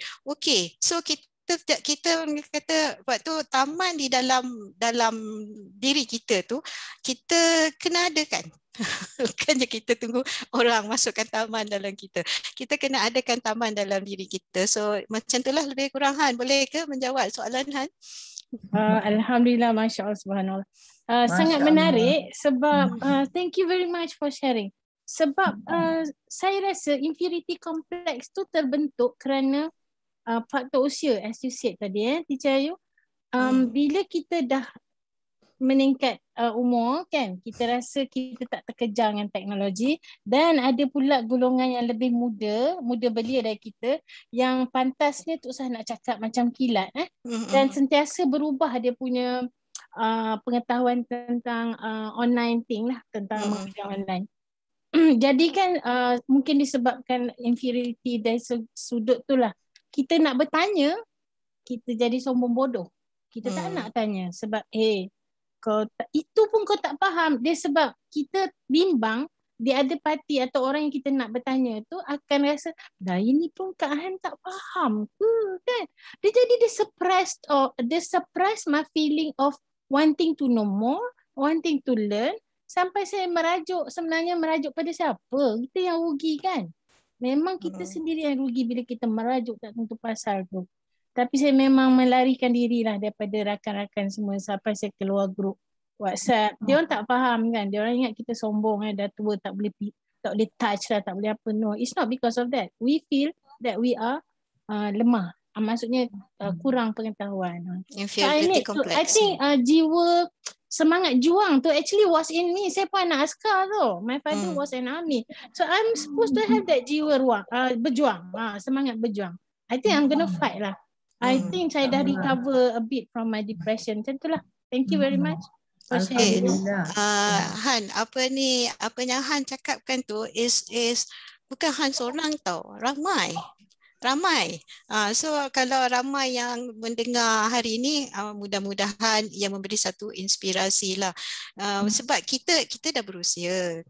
So kita kata waktu taman di dalam diri kita tu, kita kena adakan. Bukannya kita tunggu orang masukkan taman dalam kita. Kita kena adakan taman dalam diri kita. So macam itulah lebih kurang. Han, boleh ke menjawab soalan Han? Alhamdulillah, Masya Allah, subhanallah. Sangat menarik sebab thank you very much for sharing. Sebab saya rasa inferiority complex tu terbentuk kerana faktor usia, as you said tadi, Teacher Ayu. Bila kita dah meningkat umur, kan, kita rasa kita tak terkejar dengan teknologi, dan ada pula golongan yang lebih muda belia dari kita yang pantasnya tu saya nak cakap macam kilat, dan sentiasa berubah dia punya pengetahuan tentang online thing lah, tentang mengajar online. Jadi kan mungkin disebabkan inferiority dari sudut tu lah, kita nak bertanya, kita jadi sombong bodoh. Kita tak nak tanya sebab itu pun kau tak faham. Dia sebab kita bimbang, di other party atau orang yang kita nak bertanya tu akan rasa, dah ini pun Kak Han tak faham ke, kan? Dia suppress my feeling of wanting to know more, wanting to learn, sampai saya sebenarnya merajuk pada siapa? Kita yang rugi, kan? Memang kita sendiri yang rugi bila kita merajuk tak tentu pasal tu. Tapi saya memang melarikan diri lah daripada rakan-rakan semua sampai saya keluar grup WhatsApp. Dia orang tak faham, kan? Dia orang ingat kita sombong, dah tua tak boleh touch lah, tak boleh apa. No, it's not because of that. We feel that we are lemah. Maksudnya kurang pengetahuan. Inferiority complex. I think jiwa semangat juang tu actually was in me. Saya pun anak askar tu. My father was an army. So I'm supposed to have that jiwa berjuang. Semangat berjuang. I think I'm gonna fight lah. I think saya dah recover a bit from my depression. Macam itulah. Thank you very much for sharing. Han, apa yang Han cakapkan tu is bukan Han seorang tau. Ramai. So kalau ramai yang mendengar hari ini, mudah-mudahan ia memberi satu inspirasi lah. Sebab kita dah berusia.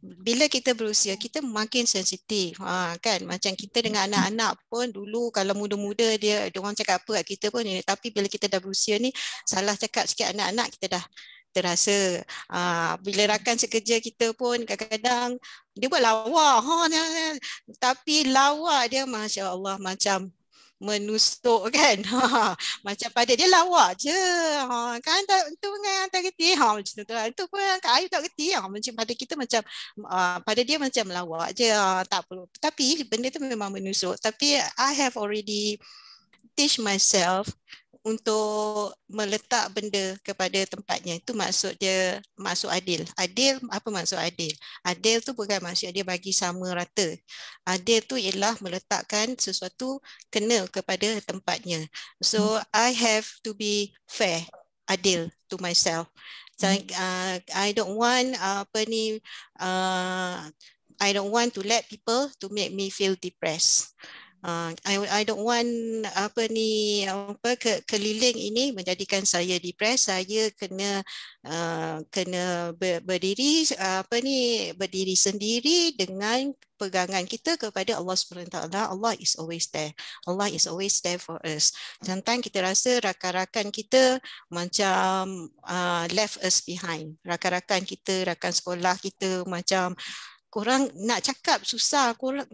Bila kita berusia, kita makin sensitif. Kan, macam kita dengan anak-anak pun dulu kalau muda-muda dia orang cakap apa kat kita pun, tapi bila kita dah berusia ni, salah cakap sikit anak-anak kita dah terasa. Bila rakan sekerja kita pun kadang-kadang dia buat lawak, tapi lawak dia Masya Allah macam menusuk kan. Macam pada dia lawak je. Kan tu kan tak kerti. Macam tu lah. Itu pun Kak Ayu tak kerti. Macam pada kita macam pada dia macam lawak je. Tak perlu. Tapi benda tu memang menusuk. Tapi I have already teach myself untuk meletak benda kepada tempatnya. Itu maksud dia, maksud adil. Adil, apa maksud adil? Adil tu bukan maksud dia bagi sama rata. Adil tu ialah meletakkan sesuatu kena kepada tempatnya. So I have to be fair, adil to myself. So, I don't want I don't want to let people to make me feel depressed. I don't want keliling ini menjadikan saya depres. Saya kena berdiri berdiri sendiri dengan pegangan kita kepada Allah SWT. Allah is always there. Allah is always there for us. Sometimes kita rasa rakan-rakan kita macam left us behind. Rakan-rakan kita, rakan sekolah kita macam korang nak cakap susah, korang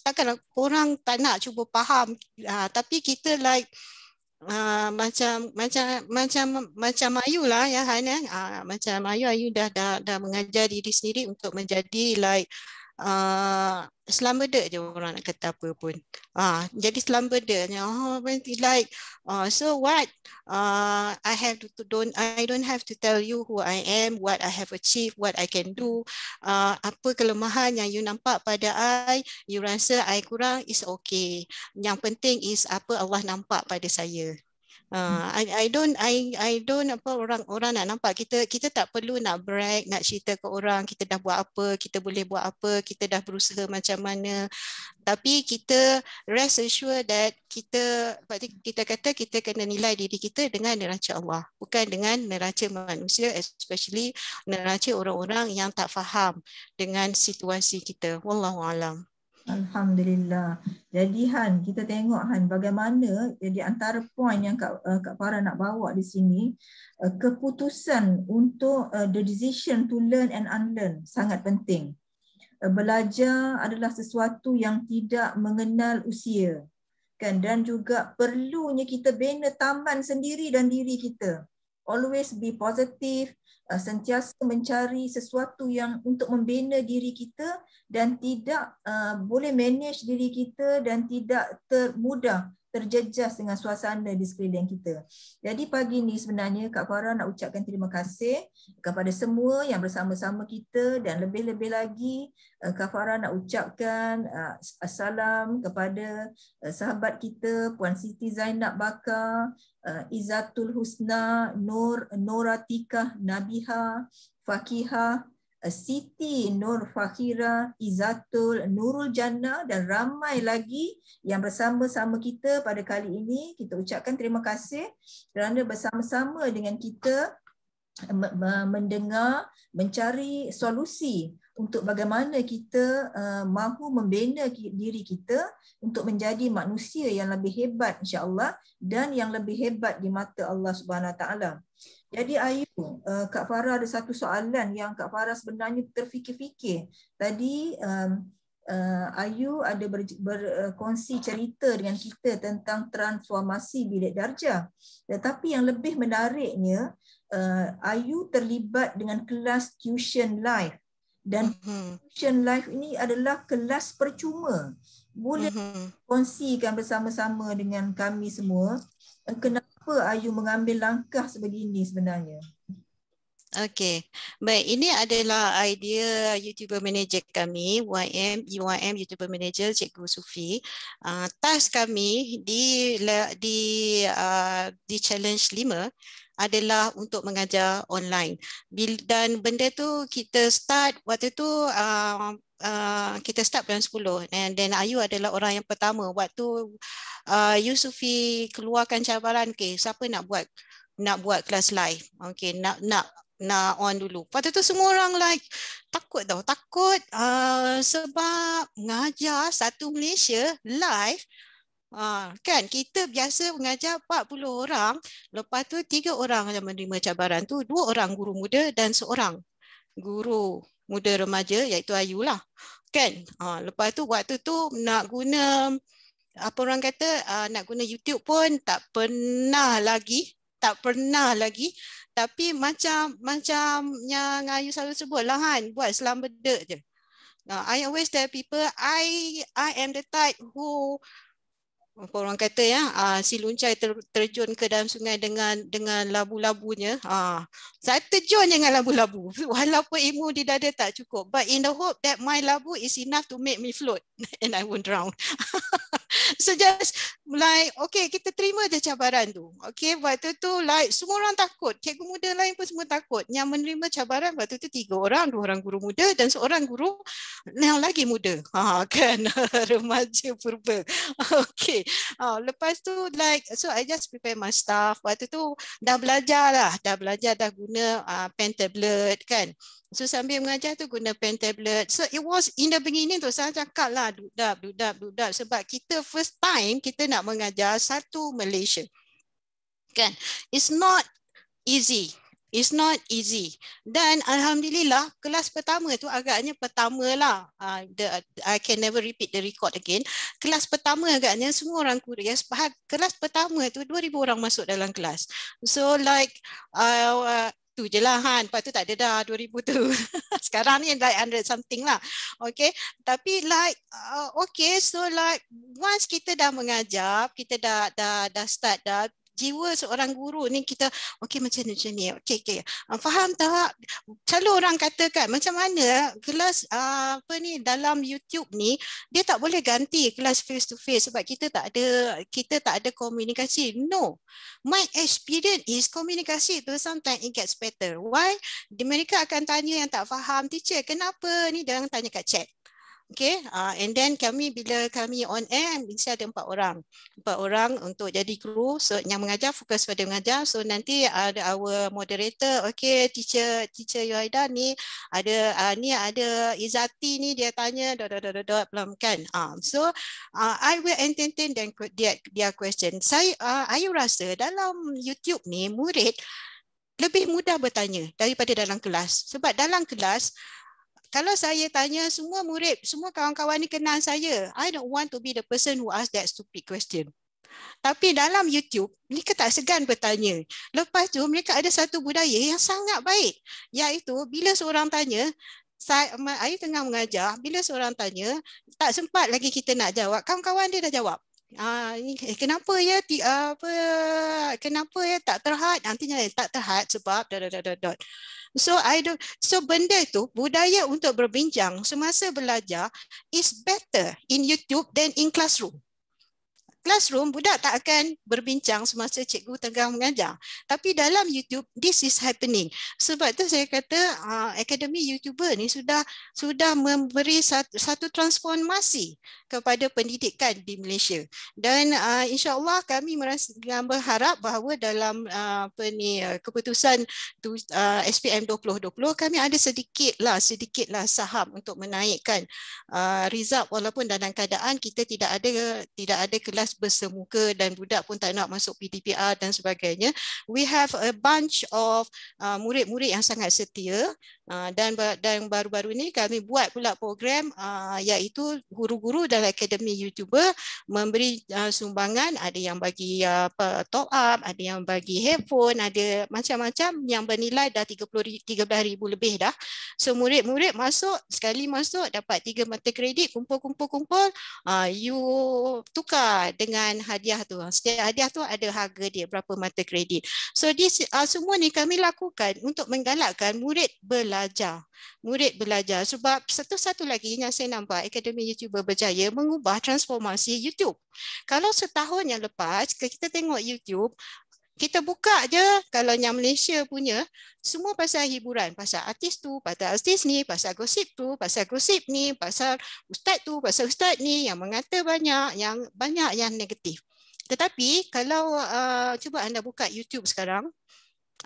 takkan korang tak nak cuba faham, tapi kita like macam Ayu lah ya Han, macam Ayu dah mengajar diri sendiri untuk menjadi like Islam beda je orang nak kata apa pun. Jadi Islam beda. Like so what? I don't have to tell you who I am, what I have achieved, what I can do. Apa kelemahan yang you nampak pada I, you rasa I kurang, is okay. Yang penting is apa Allah nampak pada saya. I don't apa orang nak nampak kita tak perlu nak brag, nak cerita ke orang kita dah buat apa, kita boleh buat apa, kita dah berusaha macam mana. Tapi kita rest assured that kita kata kita kena nilai diri kita dengan neraca Allah, bukan dengan neraca manusia, especially neraca orang-orang yang tak faham dengan situasi kita. Wallahu alam. Alhamdulillah. Jadi Han, kita tengok Han bagaimana di antara poin yang Kak Farah nak bawa di sini, keputusan untuk the decision to learn and unlearn sangat penting. Belajar adalah sesuatu yang tidak mengenal usia, kan, dan juga perlunya kita bina taman sendiri dan diri kita. Always be positive, sentiasa mencari sesuatu yang untuk membina diri kita dan tidak boleh manage diri kita dan tidak mudah terjejas dengan suasana di sekeliling kita. Jadi pagi ni sebenarnya Kak Farah nak ucapkan terima kasih kepada semua yang bersama-sama kita, dan lebih-lebih lagi Kak Farah nak ucapkan assalam kepada sahabat kita Puan Siti Zainab Bakar, Izzatul Husna, Noratikah Nabiha, Fakihah, Siti Nur Fakhira, Izzatul, Nurul Jannah, dan ramai lagi yang bersama-sama kita pada kali ini. Kita ucapkan terima kasih kerana bersama-sama dengan kita mendengar, mencari solusi untuk bagaimana kita mahu membina diri kita untuk menjadi manusia yang lebih hebat insya-Allah dan yang lebih hebat di mata Allah Subhanahu Wa Taala. Jadi Ayu, Kak Farah ada satu soalan yang Kak Farah sebenarnya terfikir-fikir. Tadi Ayu ada berkongsi cerita dengan kita tentang transformasi bilik darjah. Tetapi yang lebih menariknya, Ayu terlibat dengan kelas tuition live. Dan tuition live ini adalah kelas percuma. Boleh kongsikan bersama-sama dengan kami semua kenapa Ayu mengambil langkah sebegini sebenarnya? Okey, baik, ini adalah idea YouTuber Manager kami, UYM YouTuber Manager Cikgu Sufi. Task kami di challenge 5 adalah untuk mengajar online. Dan benda tu kita start waktu tu kita start bulan 10, and then Ayu adalah orang yang pertama waktu Yusufi keluarkan cabaran, siapa nak buat kelas live, nak on dulu. Waktu tu semua orang like takut sebab mengajar satu Malaysia live Kan kita biasa mengajar 40 orang, lepas tu 3 orang yang menerima cabaran tu, 2 orang guru muda dan seorang guru muda remaja iaitu Ayu lah. Kan? Lepas tu waktu tu nak guna apa orang kata nak guna YouTube pun tak pernah lagi, tapi macam yang Ayu selalu sebut lah kan, buat selam bedek je. I always tell people I am the type who apa orang kata ya, si Luncai terjun ke dalam sungai dengan labu-labunya. Saya terjun dengan labu-labu walaupun ilmu di dada tak cukup, but in the hope that my labu is enough to make me float and I won't drown. So just like okay, kita terima je cabaran tu. Okay, waktu tu like semua orang takut, cikgu muda lain pun semua takut. Yang menerima cabaran waktu tu 3 orang, 2 orang guru muda dan seorang guru yang lagi muda. Kan remaja purba. Okay. Lepas tu like so I just prepare my stuff. Waktu tu dah belajar dah guna pen tablet kan. So sambil mengajar tu guna pen tablet. So it was in the beginning tu saya cakap lah dudap sebab kita first time kita nak mengajar satu Malaysia. Kan? It's not easy. Dan alhamdulillah kelas pertama tu agaknya pertama lah. I can never repeat the record again. Kelas pertama agaknya semua orang Korea. Kelas pertama tu 2,000 orang masuk dalam kelas. So like tu je lah kan. Lepas tu tak ada dah 2,000 tu. Sekarang ni like 100 something lah. Okay. Tapi like okay, so like once kita dah mengajar, kita dah start dah, jiwa seorang guru ni kita okey macam ni. Okey. Faham tak? Selalu orang katakan macam mana kelas dalam YouTube ni dia tak boleh ganti kelas face to face sebab kita tak ada komunikasi. No. My experience is komunikasi tu sometimes it gets better. Why? Mereka akan tanya yang tak faham, teacher kenapa ni, dia orang tanya kat chat. Okay, and then bila kami on air, mesti ada 4 orang untuk jadi kru. So yang mengajar fokus pada mengajar. So nanti ada our moderator. Okay, teacher Yuhaida ni ada Izati ni dia tanya belum kan. So I will entertain their question. Ayu rasa dalam YouTube ni murid lebih mudah bertanya daripada dalam kelas. Sebab dalam kelas kalau saya tanya semua murid, semua kawan-kawan ni kenal saya. I don't want to be the person who ask that stupid question. Tapi dalam YouTube, mereka tak segan bertanya. Lepas tu, mereka ada satu budaya yang sangat baik. Iaitu, bila seorang tanya, Ayu tengah mengajar, bila seorang tanya, tak sempat lagi kita nak jawab. Kawan-kawan dia dah jawab. Kenapa ya tak terhad, nantinya tak terhad sebab So benda tu, budaya untuk berbincang semasa belajar is better in YouTube than in classroom. Classroom, budak tak akan berbincang semasa cikgu tengah mengajar. Tapi dalam YouTube, this is happening. Sebab tu saya kata Akademi YouTuber ni sudah memberi satu transformasi kepada pendidikan di Malaysia. Dan insya-Allah kami berharap bahawa dalam keputusan SPM 2020 kami ada sedikitlah saham untuk menaikkan result walaupun dalam keadaan kita tidak ada kelas bersemuka dan budak pun tak nak masuk PTPR dan sebagainya. We have a bunch of murid-murid yang sangat setia dan baru-baru ni kami buat pula program iaitu guru-guru dalam Akademi YouTuber memberi sumbangan, ada yang bagi top up, ada yang bagi headphone, ada macam-macam yang bernilai dah 13,000 lebih dah. So murid-murid sekali masuk dapat 3 mata kredit, kumpul, you tukar dengan hadiah tu. Setiap hadiah tu ada harga dia, berapa mata kredit. So semua ni kami lakukan untuk menggalakkan murid belajar. Sebab satu lagi yang saya nampak Akademi YouTuber berjaya mengubah transformasi YouTube. Kalau setahun yang lepas kita tengok YouTube, kita buka je kalau yang Malaysia punya semua pasal hiburan, pasal artis tu, pasal artis ni, pasal gosip tu, pasal gosip ni, pasal ustaz tu, pasal ustaz ni yang mengata banyak yang negatif. Tetapi kalau cuba anda buka YouTube sekarang,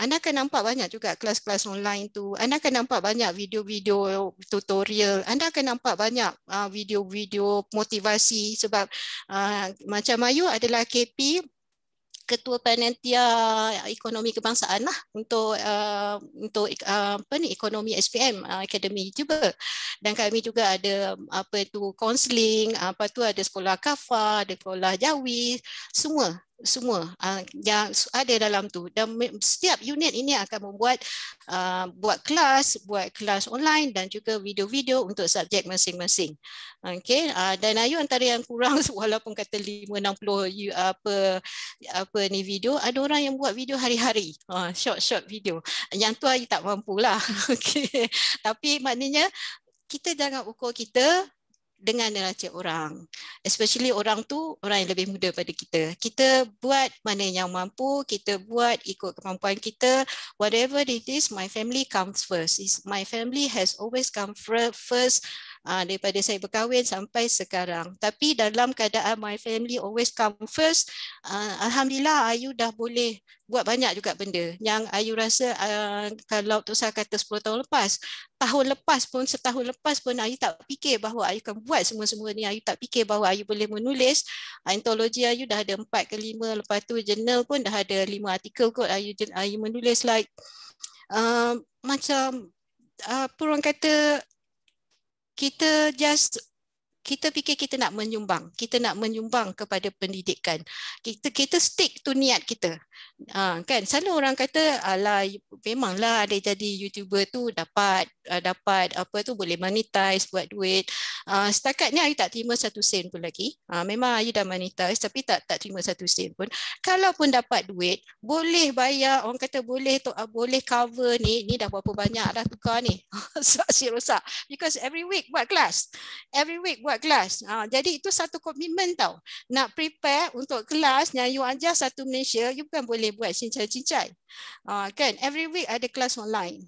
Anda akan nampak banyak juga kelas-kelas online tu. Anda akan nampak banyak video-video tutorial. Anda akan nampak banyak video-video motivasi sebab macam Ayu adalah KP, Ketua Panitia Ekonomi Kebangsaan lah untuk ekonomi SPM Akademi YouTuber, dan kami juga ada counselling, ada sekolah kafa, ada sekolah jawi, semua yang ada dalam tu, dan setiap unit ini akan membuat buat kelas online dan juga video-video untuk subjek masing-masing. Okey, dan Ayu antara yang kurang walaupun kata 560 ni video, ada orang yang buat video hari-hari, short video. Yang tu Ayu tak mampulah. Okey, tapi maknanya kita jangan ukur kita dengan neraca orang, especially orang tu orang yang lebih muda pada kita. Kita buat mana yang mampu, kita buat ikut kemampuan kita. Whatever it is, my family comes first. My family has always come first daripada saya berkahwin sampai sekarang. Tapi dalam keadaan my family always come first, alhamdulillah Ayu dah boleh buat banyak juga benda yang Ayu rasa kalau Tok Sah kata 10 tahun lepas, setahun lepas pun Ayu tak fikir bahawa Ayu akan buat semua-semua ni. Ayu tak fikir bahawa Ayu boleh menulis. Antologi Ayu dah ada 4 ke 5, lepas tu jurnal pun dah ada 5 artikel kot Ayu menulis, like macam orang kata kita fikir kita nak menyumbang kepada pendidikan. Kita stick to niat kita. Kan selalu orang kata alah memanglah ada jadi YouTuber tu dapat boleh monetize, buat duit. Setakat ni Ayu tak terima 1 sen pun lagi. Memang Ayu dah monetize tapi tak terima 1 sen pun. Kalaupun dapat duit, boleh bayar, orang kata boleh cover ni dah berapa banyak dah tukar ni. Saksi rosak. Because every week buat kelas. Jadi itu satu komitmen tau. Nak prepare untuk kelas yang you ajar satu Malaysia, you bukan boleh buat cincai-cincai. Kan every week ada kelas online.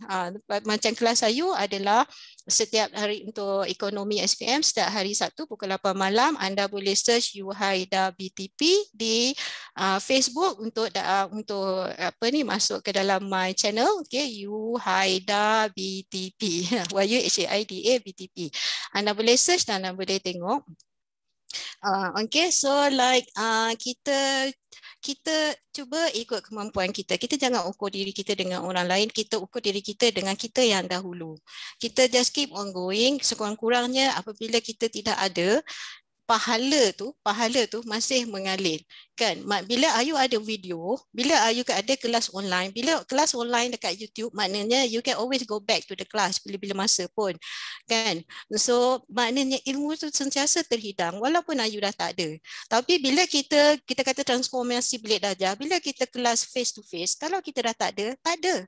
Macam kelas Ayu adalah setiap hari untuk ekonomi SPM, setiap hari Sabtu pukul 8 malam. Anda boleh search Yuhaida BTP di Facebook untuk masuk ke dalam my channel. Okay, Yuhaida BTP. YUHAIDA BTP. Anda boleh search dan anda boleh tengok. Okay, so like kita cuba ikut kemampuan kita. Kita jangan ukur diri kita dengan orang lain. Kita ukur diri kita dengan kita yang dahulu. Kita just keep on going. Sekurang-kurangnya apabila kita tidak ada, pahala tu masih mengalir. Kan, bila Ayu ada video, bila Ayu ada kelas online, bila kelas online dekat YouTube, maknanya you can always go back to the class bila-bila masa pun. Kan? So, maknanya ilmu tu sentiasa terhidang walaupun Ayu dah tak ada. Tapi bila kita kata transformasi bilik darjah, bila kita kelas face to face, kalau kita dah tak ada.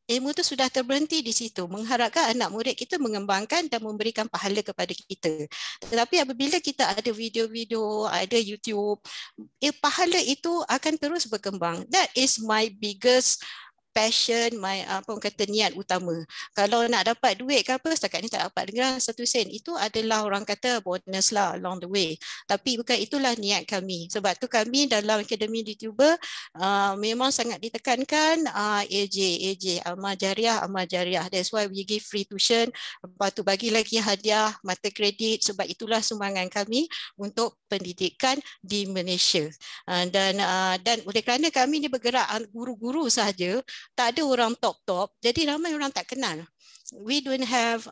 Ilmu tu sudah terberhenti di situ, mengharapkan anak murid kita mengembangkan dan memberikan pahala kepada kita. Tetapi apabila kita ada video-video, ada YouTube, pahala itu akan terus berkembang. That is my biggest passion, my niat utama. Kalau nak dapat duit ke apa, setakat ni tak dapat dengan 1 sen. Itu adalah orang kata bonus lah along the way. Tapi bukan itulah niat kami. Sebab tu kami dalam Akademi YouTuber memang sangat ditekankan AJ, Amal Jariah. That's why we give free tuition. Lepas tu bagi lagi hadiah mata kredit, sebab itulah sumbangan kami untuk pendidikan di Malaysia. Dan oleh kerana kami ni bergerak guru-guru sahaja, tak ada orang top-top, jadi ramai orang tak kenal. We don't have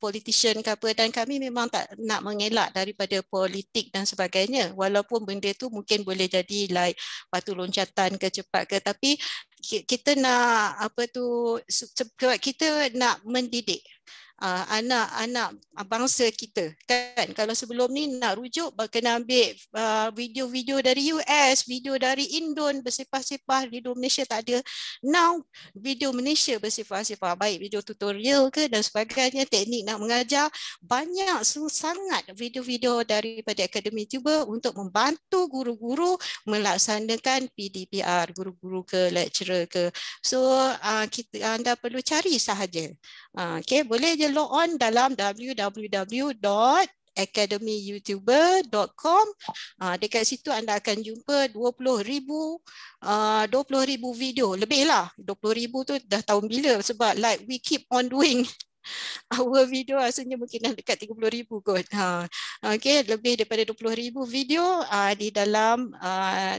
politician ke apa, dan kami memang tak nak mengelak daripada politik dan sebagainya, walaupun benda tu mungkin boleh jadi like batu loncatan ke cepat ke, tapi kita nak kita nak mendidik anak-anak bangsa kita, kan. Kalau sebelum ni nak rujuk kena ambil video-video dari US, video dari Indon bersepah-sepah, video Malaysia tak ada. Now video Malaysia bersepah-sepah, baik video tutorial ke dan sebagainya, teknik nak mengajar, banyak sangat video-video daripada Akademi YouTuber untuk membantu guru-guru melaksanakan PDPR, guru-guru ke lecturer ke. So anda perlu cari sahaja. Okay, boleh je log on dalam www. www.academyyoutuber.com. Dekat situ anda akan jumpa 20,000 video. Lebih lah, 20,000 tu dah tahun bila, sebab like we keep on doing our video, rasanya mungkin dah dekat 30,000 kot. Okay, lebih daripada 20,000 video di dalam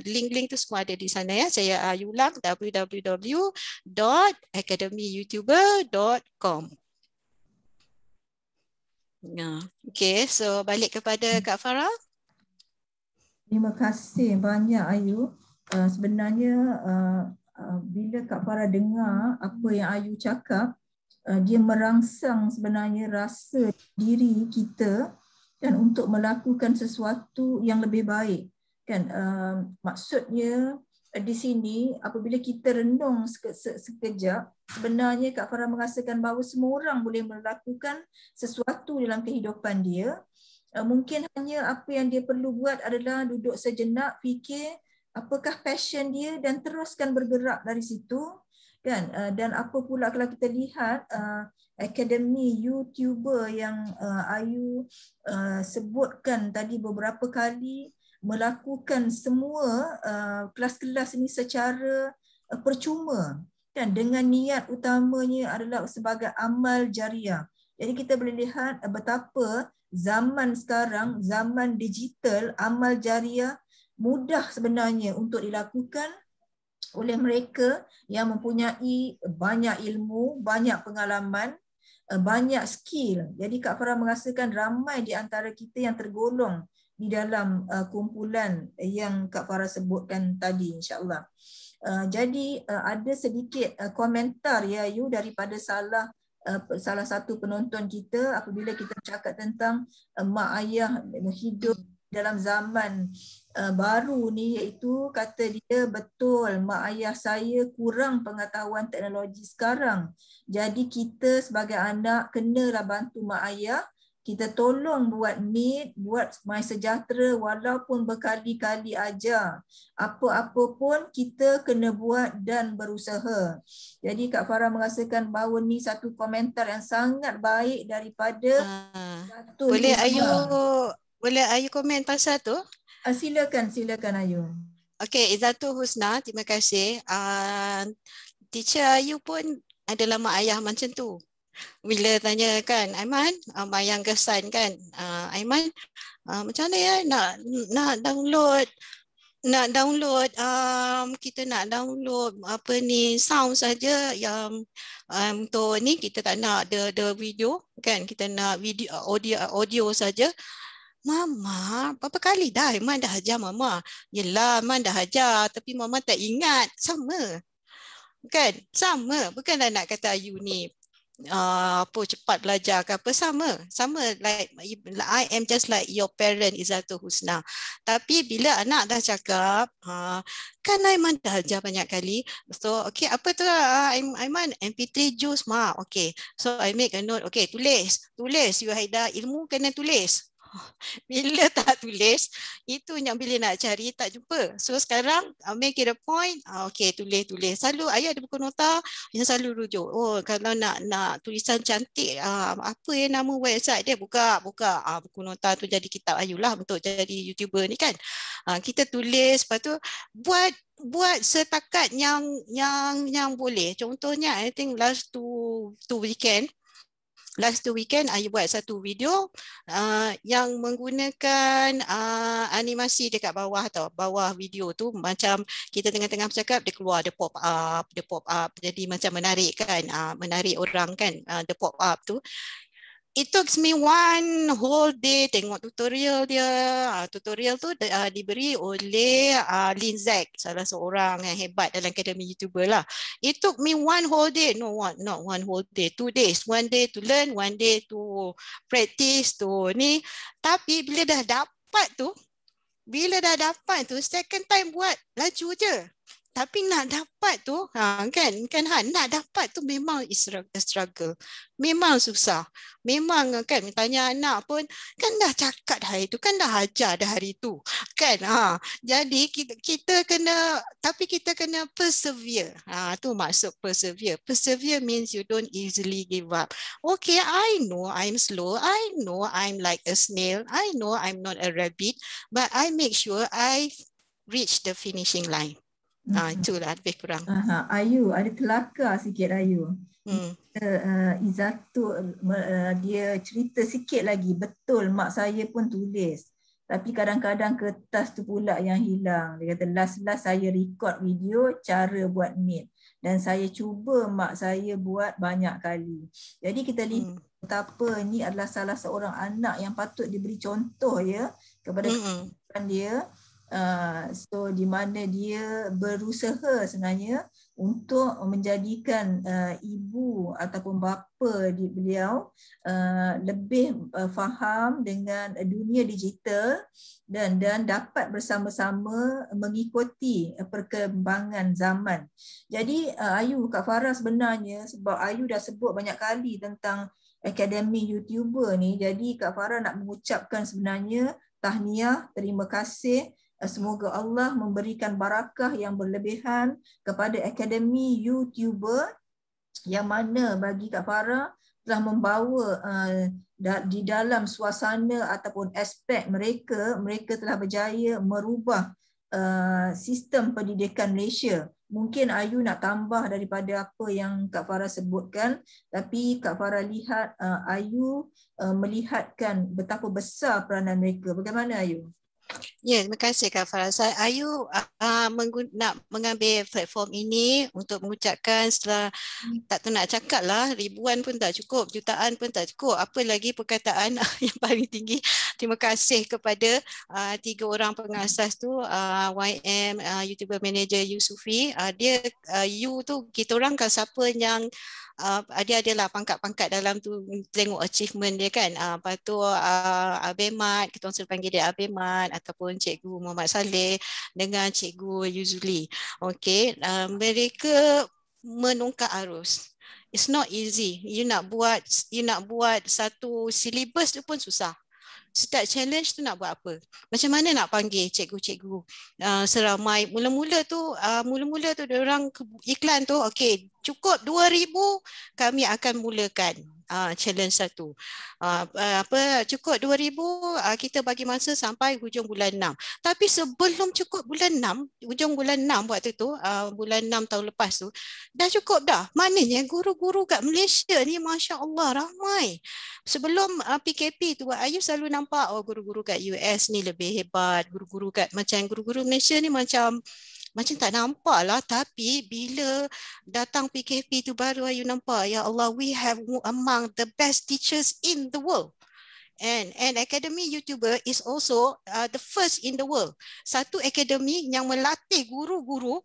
link-link tu semua ada di sana ya. Saya ulang, www.academyyoutuber.com. Okay, so balik kepada Kak Farah. Terima kasih banyak Ayu. Sebenarnya bila Kak Farah dengar apa yang Ayu cakap, dia merangsang sebenarnya rasa diri kita kan untuk melakukan sesuatu yang lebih baik. Kan maksudnya di sini apabila kita renung sekejap, sebenarnya Kak Farah merasakan bahawa semua orang boleh melakukan sesuatu dalam kehidupan dia. Mungkin hanya apa yang dia perlu buat adalah duduk sejenak, fikir apakah passion dia dan teruskan bergerak dari situ. Kan? Dan apa pula kalau kita lihat Akademi YouTuber yang Ayu sebutkan tadi beberapa kali, melakukan semua kelas-kelas ini secara percuma, kan, dengan niat utamanya adalah sebagai amal jariah. Jadi kita boleh lihat betapa zaman sekarang, zaman digital, amal jariah mudah sebenarnya untuk dilakukan oleh mereka yang mempunyai banyak ilmu, banyak pengalaman, banyak skill. Jadi Kak Farah merasakan ramai di antara kita yang tergolong di dalam kumpulan yang Kak Farah sebutkan tadi, insya-Allah. Jadi ada sedikit komentar ya Yu daripada salah satu penonton kita apabila kita cakap tentang mak ayah hidup dalam zaman baru ni, iaitu kata dia betul, mak ayah saya kurang pengetahuan teknologi sekarang. Jadi kita sebagai anak kenalah bantu mak ayah. Kita tolong buat Meet, buat MySejahtera walaupun berkali-kali ajar. Apa-apa pun kita kena buat dan berusaha. Jadi Kak Farah merasakan bahawa ni satu komentar yang sangat baik daripada Boleh Ayu komen pasal tu? Silakan Ayu. Okey, Izzatul Husna, terima kasih. Teacher Ayu pun adalah mak ayah macam tu. Bila tanya kan, Aiman, mak yang kesan kan, Aiman, macam mana ya nak download, kita nak download apa ni sound saja yang untuk ni, kita tak nak the video kan, kita nak video audio saja. Mama, berapa kali dah Aiman dah ajar Mama? Yelah, Aiman dah ajar, tapi Mama tak ingat. Sama. Kan? Sama. Bukanlah nak kata Ayu ni apa cepat belajar ke apa, sama like I am just like your parent Izzatul Husna. Tapi bila anak dah cakap kan Aiman dah ajar banyak kali, so okay, apa tu Aiman, MP3 juice Ma, okay, so I make a note, okay, tulis you Haida, ilmu kena tulis. Bila tak tulis, itu yang bila nak cari tak jumpa. So sekarang make it a point, okay, tulis. Selalu ayah ada buku nota yang selalu rujuk. Oh, kalau nak tulisan cantik, apa yang nama website dia, buka buku nota tu jadi kitab Ayu lah untuk jadi YouTuber ni kan. Kita tulis, lepas tu buat setakat yang boleh. Contohnya I think last two weekend Ayu buat satu video yang menggunakan animasi dekat bawah video tu, macam kita tengah-tengah bercakap, dia keluar, dia pop up, jadi macam menarik kan, menarik orang kan, the pop up tu. It took me one whole day tengok tutorial dia. Tutorial tu diberi oleh Lin Zack, salah seorang yang hebat dalam Akademi YouTuber lah. It took me one whole day, not one whole day, 2 days. 1 day to learn, 1 day to practice tu ni. Tapi bila dah dapat tu, second time buat, laju je. Tapi nak dapat tu kan nak dapat tu memang is a struggle. Memang susah. Memang kan tanya anak pun kan dah cakap dah hari tu, kan dah ajar dah hari tu. Kan jadi kita kena, tapi kita kena persevere. Tu maksud persevere. Persevere means you don't easily give up. Okay, I know I'm slow. I know I'm like a snail. I know I'm not a rabbit, but I make sure I reach the finishing line. Itulah lebih kurang. Ayu, ada kelakar sikit Ayu. Izzatul dia cerita sikit lagi. Betul, mak saya pun tulis. Tapi kadang-kadang kertas tu pula yang hilang. Dia kata last saya record video cara buat meat. Dan saya cuba mak saya buat banyak kali. Jadi kita lihat betapa ni adalah salah seorang anak yang patut diberi contoh ya kepada dia. So di mana dia berusaha sebenarnya untuk menjadikan ibu ataupun bapa beliau lebih faham dengan dunia digital dan dapat bersama-sama mengikuti perkembangan zaman. Jadi Ayu, Kak Farah sebenarnya sebab Ayu dah sebut banyak kali tentang Akademi YouTuber ni, jadi Kak Farah nak mengucapkan sebenarnya tahniah, terima kasih. Semoga Allah memberikan barakah yang berlebihan kepada Akademi YouTuber yang mana bagi Kak Farah telah membawa di dalam suasana ataupun aspek mereka telah berjaya merubah sistem pendidikan Malaysia. Mungkin Ayu nak tambah daripada apa yang Kak Farah sebutkan, tapi Kak Farah lihat Ayu melihatkan betapa besar peranan mereka. Bagaimana Ayu? Ya, terima kasih Kak Farah. Ayu nak mengambil platform ini untuk mengucapkan setelah tak tahu nak cakap lah, ribuan pun tak cukup, jutaan pun tak cukup. Apa lagi perkataan yang paling tinggi. Terima kasih kepada 3 orang pengasas tu, YM, YouTuber Manager Yusufi. Dia You tu kita orang kan siapa yang dia adalah pangkat-pangkat dalam tu tengok achievement dia kan. Lepas tu Abemat, kita orang selalu panggil dia Abemat ataupun Cikgu Muhammad Saleh dengan Cikgu Yuzuli. Okay, mereka menungkak arus. It's not easy. You nak buat satu silibus tu pun susah. Start challenge tu nak buat apa? Macam mana nak panggil cikgu-cikgu seramai? Mula-mula tu diorang iklan tu, okey, cukup 2,000 kami akan mulakan challenge satu. Cukup 2,000 kita bagi masa sampai hujung bulan 6. Tapi sebelum cukup bulan 6, hujung bulan 6 waktu tu, bulan 6 tahun lepas tu, dah cukup dah. Maknanya guru-guru kat Malaysia ni Masya Allah ramai. Sebelum PKP tu, Ayu selalu nampak guru-guru kat US ni lebih hebat, guru-guru Malaysia ni macam tak nampak lah. Tapi bila datang PKP tu baru Ayu nampak, ya Allah, we have among the best teachers in the world. And Akademi YouTuber is also the first in the world. Satu akademi yang melatih guru-guru,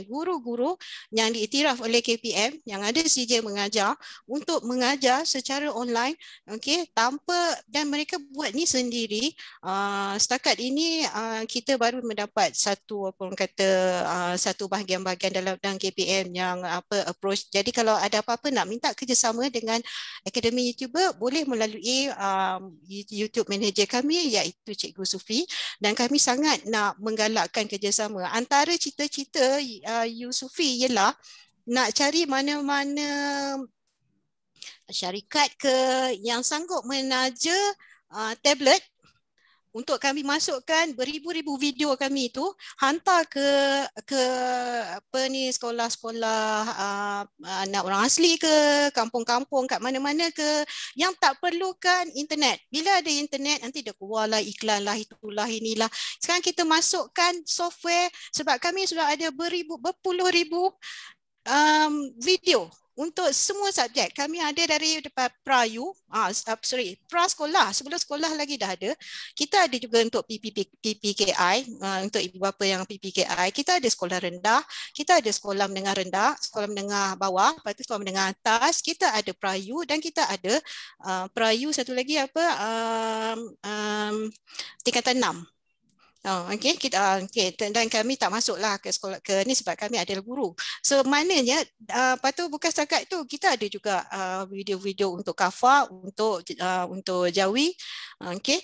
guru-guru yang diiktiraf oleh KPM, yang ada CJ mengajar, untuk mengajar secara online, okay, dan mereka buat ni sendiri. Setakat ini kita baru mendapat satu bahagian-bahagian dalam KPM yang approach. Jadi kalau ada apa-apa nak minta kerjasama dengan Akademi YouTuber, boleh melalui YouTube manager kami iaitu Cikgu Sufi, dan kami sangat nak menggalakkan kerjasama. Antara cita-cita Yusufi ialah nak cari mana-mana syarikat yang sanggup menaja tablet untuk kami masukkan beribu-ribu video kami itu, hantar ke sekolah-sekolah anak orang asli ke, kampung-kampung kat mana-mana ke, yang tak perlukan internet. Bila ada internet, nanti dia keluarlah iklan lah, itulah, inilah. Sekarang kita masukkan software, sebab kami sudah ada berpuluh ribu video untuk semua subjek. Kami ada dari prasekolah, sebelum sekolah lagi dah ada. Kita ada juga untuk PPKI, untuk ibu bapa yang PPKI. Kita ada sekolah rendah, kita ada sekolah menengah rendah, sekolah menengah bawah, lepas tu sekolah menengah atas. Kita ada prayu dan kita ada prayu satu lagi tingkatan 6. Okey, kita dan kami tak masuklah ke sekolah ke ni sebab kami adalah guru. So maknanya lepas tu bukan setakat itu, kita ada juga video-video untuk kafa, untuk jawi. Okey.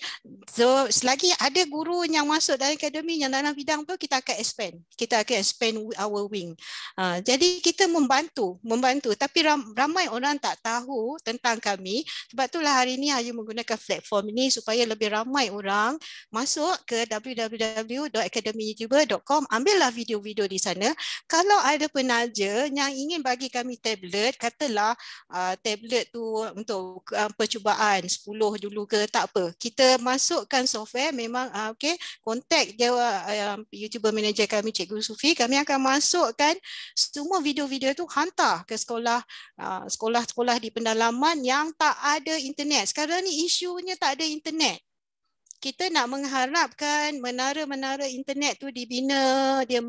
So selagi ada guru yang masuk dalam akademi yang dalam bidang tu, kita akan expand. Kita akan expand our wing. Jadi kita membantu tapi ramai orang tak tahu tentang kami. Sebab itulah hari ini Ayu menggunakan platform ini supaya lebih ramai orang masuk ke www.academyyoutuber.com, ambillah video-video di sana. Kalau ada penaja yang ingin bagi kami tablet, katalah tablet tu untuk percubaan 10 dulu ke, tak apa. Kita masukkan software, memang kontak dia YouTuber manager kami, Cikgu Sufi, kami akan masukkan semua video-video tu, hantar ke sekolah-sekolah di pendalaman yang tak ada internet. Sekarang ni isunya tak ada internet. Kita nak mengharapkan menara-menara internet tu dibina, dia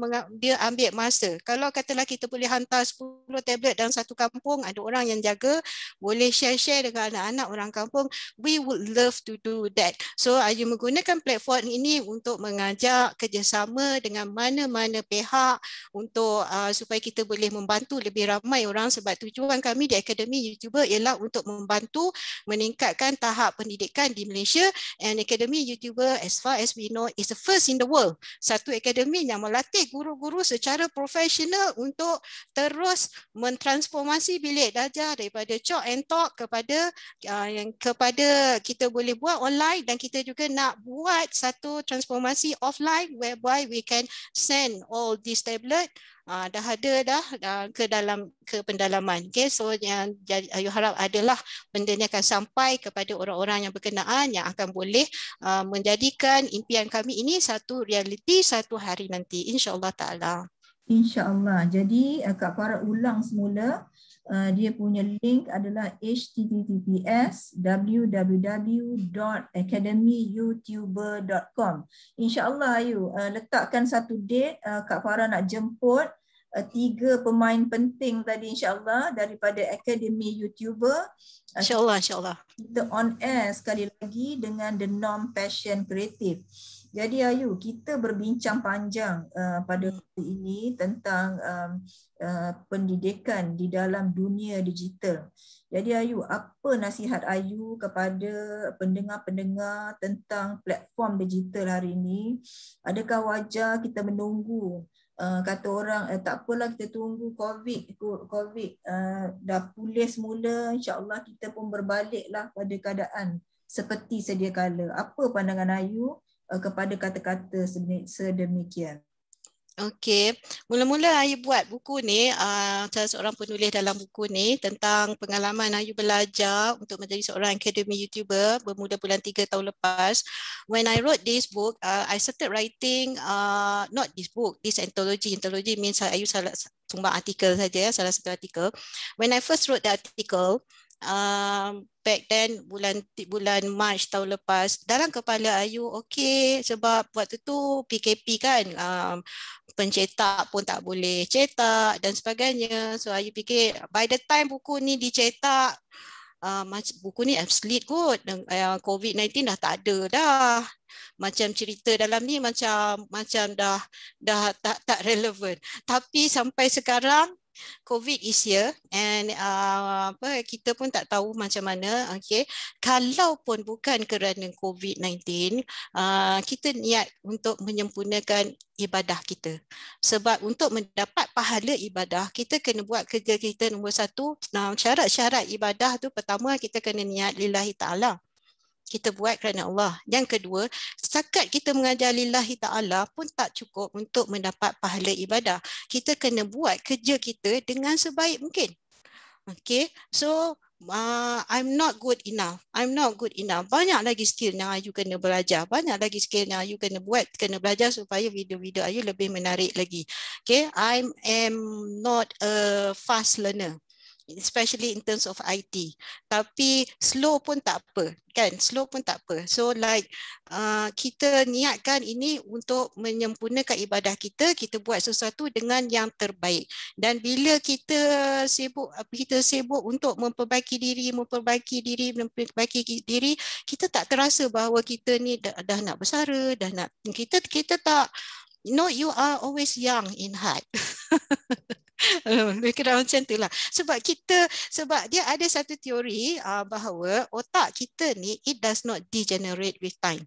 ambil masa. Kalau katalah kita boleh hantar 10 tablet dalam satu kampung, ada orang yang jaga, boleh share-share dengan anak-anak orang kampung, we would love to do that. So Ayu menggunakan platform ini untuk mengajak kerjasama dengan mana-mana pihak untuk supaya kita boleh membantu lebih ramai orang, sebab tujuan kami di Akademi YouTuber ialah untuk membantu meningkatkan tahap pendidikan di Malaysia. And Akademi YouTuber, as far as we know, is the first in the world. Satu akademi yang melatih guru-guru secara profesional untuk terus mentransformasi bilik darjah daripada chalk and talk kepada kita boleh buat online, dan kita juga nak buat satu transformasi offline whereby we can send all these tablet dah ada ke pendalaman. Okay, so yang Ayu harap adalah benda ni akan sampai kepada orang-orang yang berkenaan, yang akan boleh menjadikan impian kami ini satu realiti satu hari nanti, insya-Allah taala. InsyaAllah. Jadi Kak Farah ulang semula. Dia punya link adalah https://www.academyyoutuber.com. InsyaAllah Ayu, letakkan satu date, Kak Farah nak jemput 3 pemain penting tadi insyaAllah daripada Akademi YouTuber. InsyaAllah, insyaAllah. Kita on air sekali lagi dengan The Norm Passion Creative. Jadi Ayu, kita berbincang panjang pada hari ini tentang pendidikan di dalam dunia digital. Jadi Ayu, apa nasihat Ayu kepada pendengar-pendengar tentang platform digital hari ini? Adakah wajar kita menunggu? Kata orang tak apalah, kita tunggu COVID dah pulih semula, insya-Allah kita pun berbaliklah pada keadaan seperti sedia kala. Apa pandangan Ayu kepada kata-kata sedemikian? Okey, mula-mula Ayu buat buku ni, salah seorang penulis dalam buku ni tentang pengalaman Ayu belajar untuk menjadi seorang akademi YouTuber bermula bulan 3 tahun lepas. When I wrote this book, I started writing, not this book, this anthology. Anthology means Ayu sumbang artikel saja, salah satu artikel. When I first wrote the article, back then bulan Mac tahun lepas, dalam kepala Ayu okey, sebab waktu tu PKP kan, pencetak pun tak boleh cetak dan sebagainya. So Ayu fikir by the time buku ni dicetak, buku ni obsolete kot, COVID-19 dah tak ada dah. Macam cerita dalam ni macam dah tak relevan. Tapi sampai sekarang COVID is here, and kita pun tak tahu macam mana. Okay, kalaupun bukan kerana COVID-19, kita niat untuk menyempurnakan ibadah kita. Sebab untuk mendapat pahala ibadah, kita kena buat kerja kita nombor 1. Syarat-syarat ibadah tu, pertama kita kena niat lillahi ta'ala. Kita buat kerana Allah. Yang kedua, setakat kita mengajar lillahi ta'ala pun tak cukup untuk mendapat pahala ibadah. Kita kena buat kerja kita dengan sebaik mungkin. Okay, so I'm not good enough. Banyak lagi skill yang Ayu kena belajar. Banyak lagi skill yang Ayu kena belajar supaya video-video Ayu lebih menarik lagi. Okay, I am not a fast learner. especially in terms of IT. Tapi slow pun tak apa, kan? Slow pun tak apa. So like kita niatkan ini untuk menyempurnakan ibadah kita, kita buat sesuatu dengan yang terbaik. Dan bila kita sibuk untuk memperbaiki diri, kita tak terasa bahawa kita ni dah nak bersara, kita tak, you are always young in heart. Lebih kurang macam tu lah. Sebab dia ada satu teori bahawa otak kita ni, it does not degenerate with time.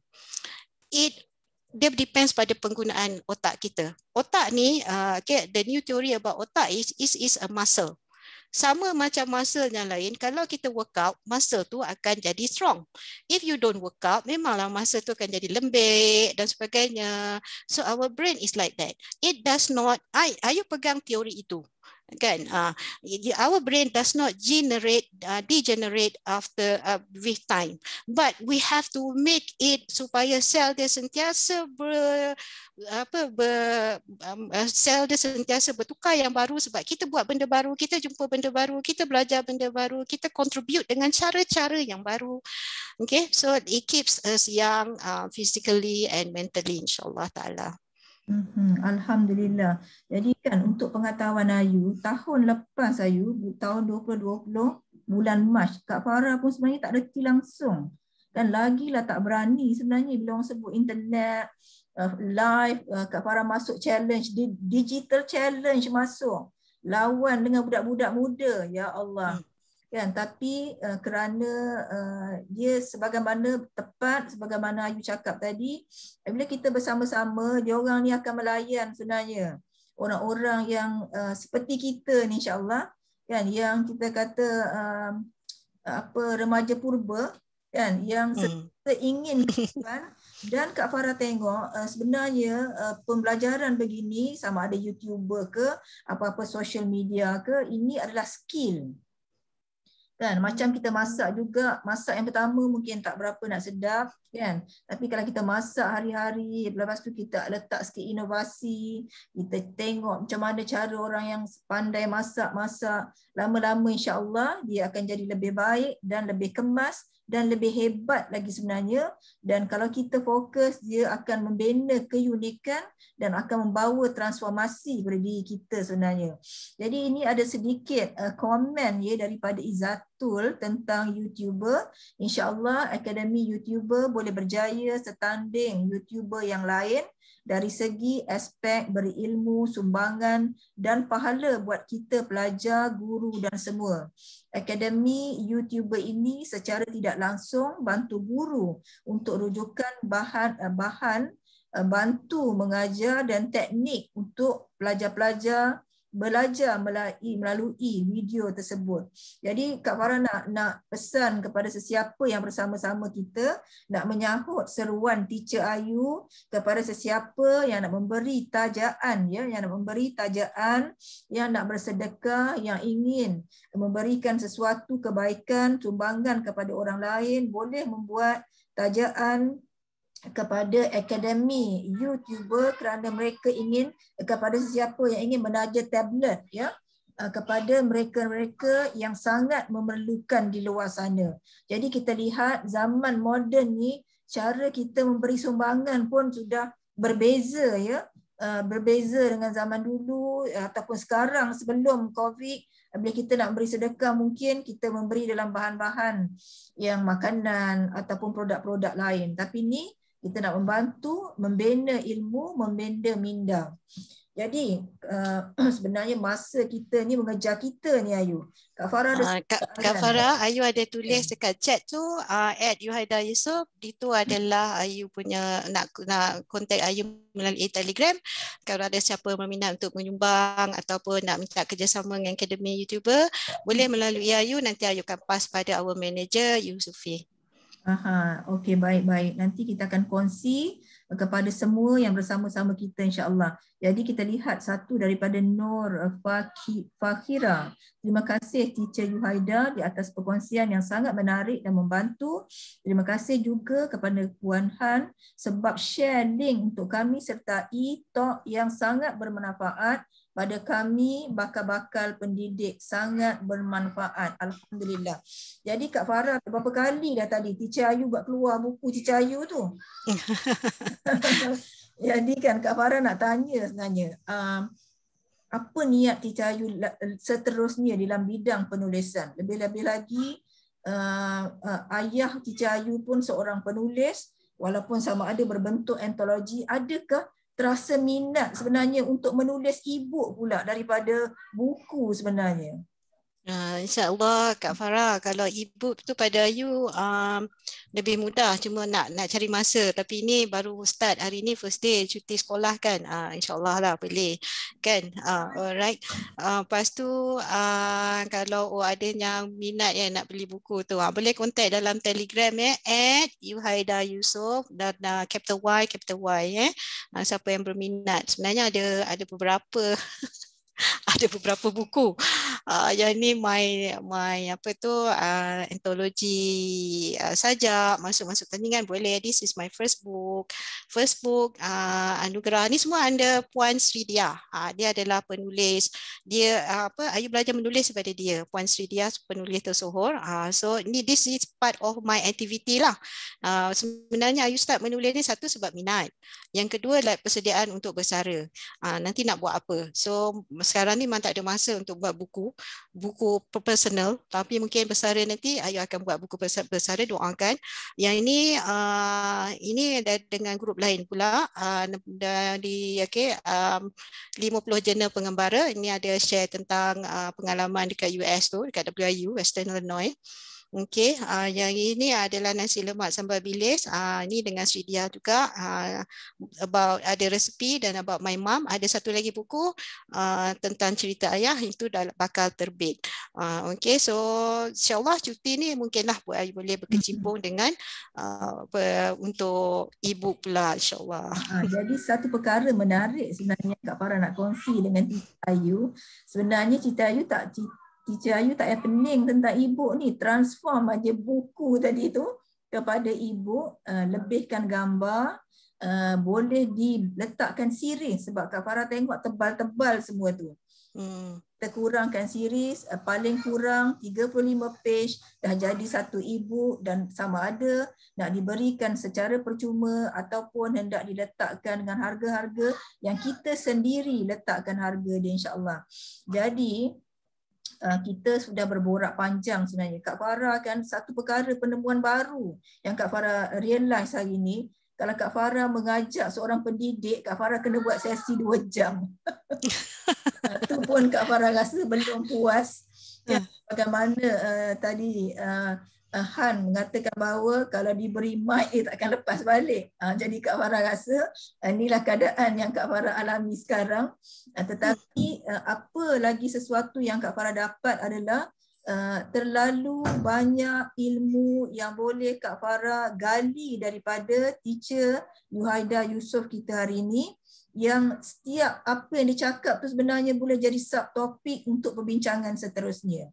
Dia depends pada penggunaan otak kita. Otak ni, the new theory about otak is a muscle. Sama macam muscle yang lain, kalau kita work out, muscle tu akan jadi strong. If you don't work out, memanglah muscle tu akan jadi lembek dan sebagainya. So our brain is like that. It does not, ayo pegang teori itu. Kan, our brain does not degenerate after with time, but we have to make it supaya sel dia sentiasa sel dia sentiasa bertukar yang baru, sebab kita buat benda baru, kita jumpa benda baru, kita belajar benda baru, kita contribute dengan cara-cara yang baru. Okay, so it keeps us young physically and mentally, insyaAllah ta'ala. Alhamdulillah. Jadi kan untuk pengetahuan Ayu, tahun lepas Ayu, tahun 2020, bulan Mac, Kak Farah pun sebenarnya tak reti langsung. Dan lagilah tak berani sebenarnya bila orang sebut internet, live, Kak Farah masuk challenge, digital challenge masuk. Lawan dengan budak-budak muda, ya Allah. Kan, tapi kerana dia sebagaimana tepat, sebagaimana Ayu cakap tadi, bila kita bersama-sama, dia orang ni akan melayan sebenarnya orang-orang yang seperti kita ni, insya-Allah, kan, yang kita kata remaja purba, kan, yang kita ingin kan. Dan Kak Farah tengok sebenarnya pembelajaran begini, sama ada YouTuber ke apa-apa social media ke, ini adalah skill. Kan, macam kita masak juga, masak yang pertama mungkin tak berapa nak sedap, kan, tapi kalau kita masak hari-hari, lepas tu kita letak sikit inovasi, kita tengok macam mana cara orang yang pandai masak, lama-lama insya-Allah dia akan jadi lebih baik dan lebih kemas dan lebih hebat lagi sebenarnya. Dan kalau kita fokus, dia akan membina keunikan dan akan membawa transformasi pada diri kita sebenarnya. Jadi ini ada sedikit komen ya daripada Izzatul tentang YouTuber. InsyaAllah Akademi YouTuber boleh berjaya setanding YouTuber yang lain dari segi aspek berilmu, sumbangan dan pahala buat kita pelajar, guru dan semua. Akademi YouTuber ini secara tidak langsung bantu guru untuk rujukan bahan bantu mengajar dan teknik untuk pelajar-pelajar belajar melalui video tersebut. Jadi Kak Farah nak pesan kepada sesiapa yang bersama-sama kita, nak menyahut seruan Teacher Ayu kepada sesiapa yang nak memberi tajaan, ya, yang nak memberi tajaan, yang nak bersedekah, yang ingin memberikan sesuatu kebaikan, sumbangan kepada orang lain, boleh membuat tajaan kepada Akademi YouTuber kerana mereka ingin, kepada sesiapa yang ingin menaja tablet, ya, kepada mereka-mereka yang sangat memerlukan di luar sana. Jadi kita lihat zaman moden ni, cara kita memberi sumbangan pun sudah berbeza, ya, berbeza dengan zaman dulu ataupun sekarang sebelum COVID. Bila kita nak beri sedekah, mungkin kita memberi dalam bahan-bahan yang makanan ataupun produk-produk lain. Tapi ni kita nak membantu, membina ilmu, membina minda. Jadi sebenarnya masa kita ni mengejar kita ni, Ayu. Kak Farah ada Kak Farah, Ayu ada tulis dekat chat tu @Yuhaida Yusof, itu adalah Ayu punya, nak kontak Ayu melalui Telegram. Kalau ada siapa berminat untuk menyumbang ataupun nak minta kerjasama dengan Akademi YouTuber, boleh melalui Ayu, nanti Ayu akan pass pada our manager Yusufi. Okey, baik-baik. Nanti kita akan kongsi kepada semua yang bersama-sama kita, insya-Allah. Jadi kita lihat satu daripada Nur Fakhira. Terima kasih Teacher Yuhaida di atas perkongsian yang sangat menarik dan membantu. Terima kasih juga kepada Puan Han sebab share link untuk kami serta e-talk yang sangat bermanfaat pada kami bakal-bakal pendidik sangat bermanfaat. Alhamdulillah. Jadi Kak Farah berapa kali dah tadi Teacher Ayu buat keluar buku Teacher Ayu tu. Jadi kan Kak Farah nak tanya sebenarnya, apa niat Teacher Ayu seterusnya dalam bidang penulisan? Lebih-lebih lagi ayah Teacher Ayu pun seorang penulis, walaupun sama ada berbentuk antologi. Adakah terasa minat sebenarnya untuk menulis e-book pula daripada buku sebenarnya? InsyaAllah Kak Farah, kalau e-book tu pada Ayu lebih mudah, cuma nak cari masa. Tapi ini baru start, hari ni first day cuti sekolah kan. InsyaAllah lah boleh kan. Alright. Lepas tu kalau ada yang minat nak beli buku tu, boleh contact dalam Telegram @Yuhaida Yusof dan capital Y siapa yang berminat. Sebenarnya ada beberapa ada beberapa buku. Yang ni my antologi sajak, masuk tandingan boleh. This is my first book Anugerah. Ni semua under Puan Sridia. Dia adalah penulis. Dia Ayu belajar menulis daripada dia. Puan Sridia penulis tersohor. So this is part of my activity lah. Sebenarnya Ayu start menulis ni satu sebab minat. Yang kedua persediaan untuk bersara. Nanti nak buat apa. So sekarang ni memang tak ada masa untuk buat buku personal, tapi mungkin bersara nanti Ayu akan buat buku bersara, doakan. Yang ini dengan grup lain pula, di 50 jurnal pengembara. Ini ada share tentang pengalaman dekat US tu, dekat WIU, Western Illinois. Okey, yang ini adalah nasi lemak sambal bilis. Ini dengan Sridia juga, about ada resepi dan about my mom. Ada satu lagi buku tentang cerita ayah, itu dah bakal terbit. Okey, so insyaAllah cuti ni mungkinlah Ayu boleh berkecimpung dengan untuk e-book pula, insyaAllah. Jadi satu perkara menarik sebenarnya Kak Farah nak kongsi dengan Teacher Ayu. Sebenarnya Teacher Ayu tak payah pening tentang e-book ni. Transform aja buku tadi tu kepada e-book, lebihkan gambar, boleh diletakkan series. Sebab Kak Farah tengok tebal-tebal semua tu. Kita kurangkan series, paling kurang 35 page, dah jadi satu e-book, dan sama ada nak diberikan secara percuma ataupun hendak diletakkan dengan harga-harga yang kita sendiri letakkan harga dia, insyaAllah. Jadi kita sudah berborak panjang sebenarnya. Kak Farah kan satu perkara penemuan baru yang Kak Farah realise hari ini, kalau Kak Farah mengajak seorang pendidik, Kak Farah kena buat sesi 2 jam. Itu pun Kak Farah rasa belum puas. Bagaimana tadi Han mengatakan bahawa kalau diberi mic dia takkan lepas balik. Jadi Kak Farah rasa inilah keadaan yang Kak Farah alami sekarang. Tetapi apa lagi sesuatu yang Kak Farah dapat adalah terlalu banyak ilmu yang boleh Kak Farah gali daripada Teacher Yuhaida Yusof kita hari ini, yang setiap apa yang dicakap tu sebenarnya boleh jadi subtopik untuk perbincangan seterusnya.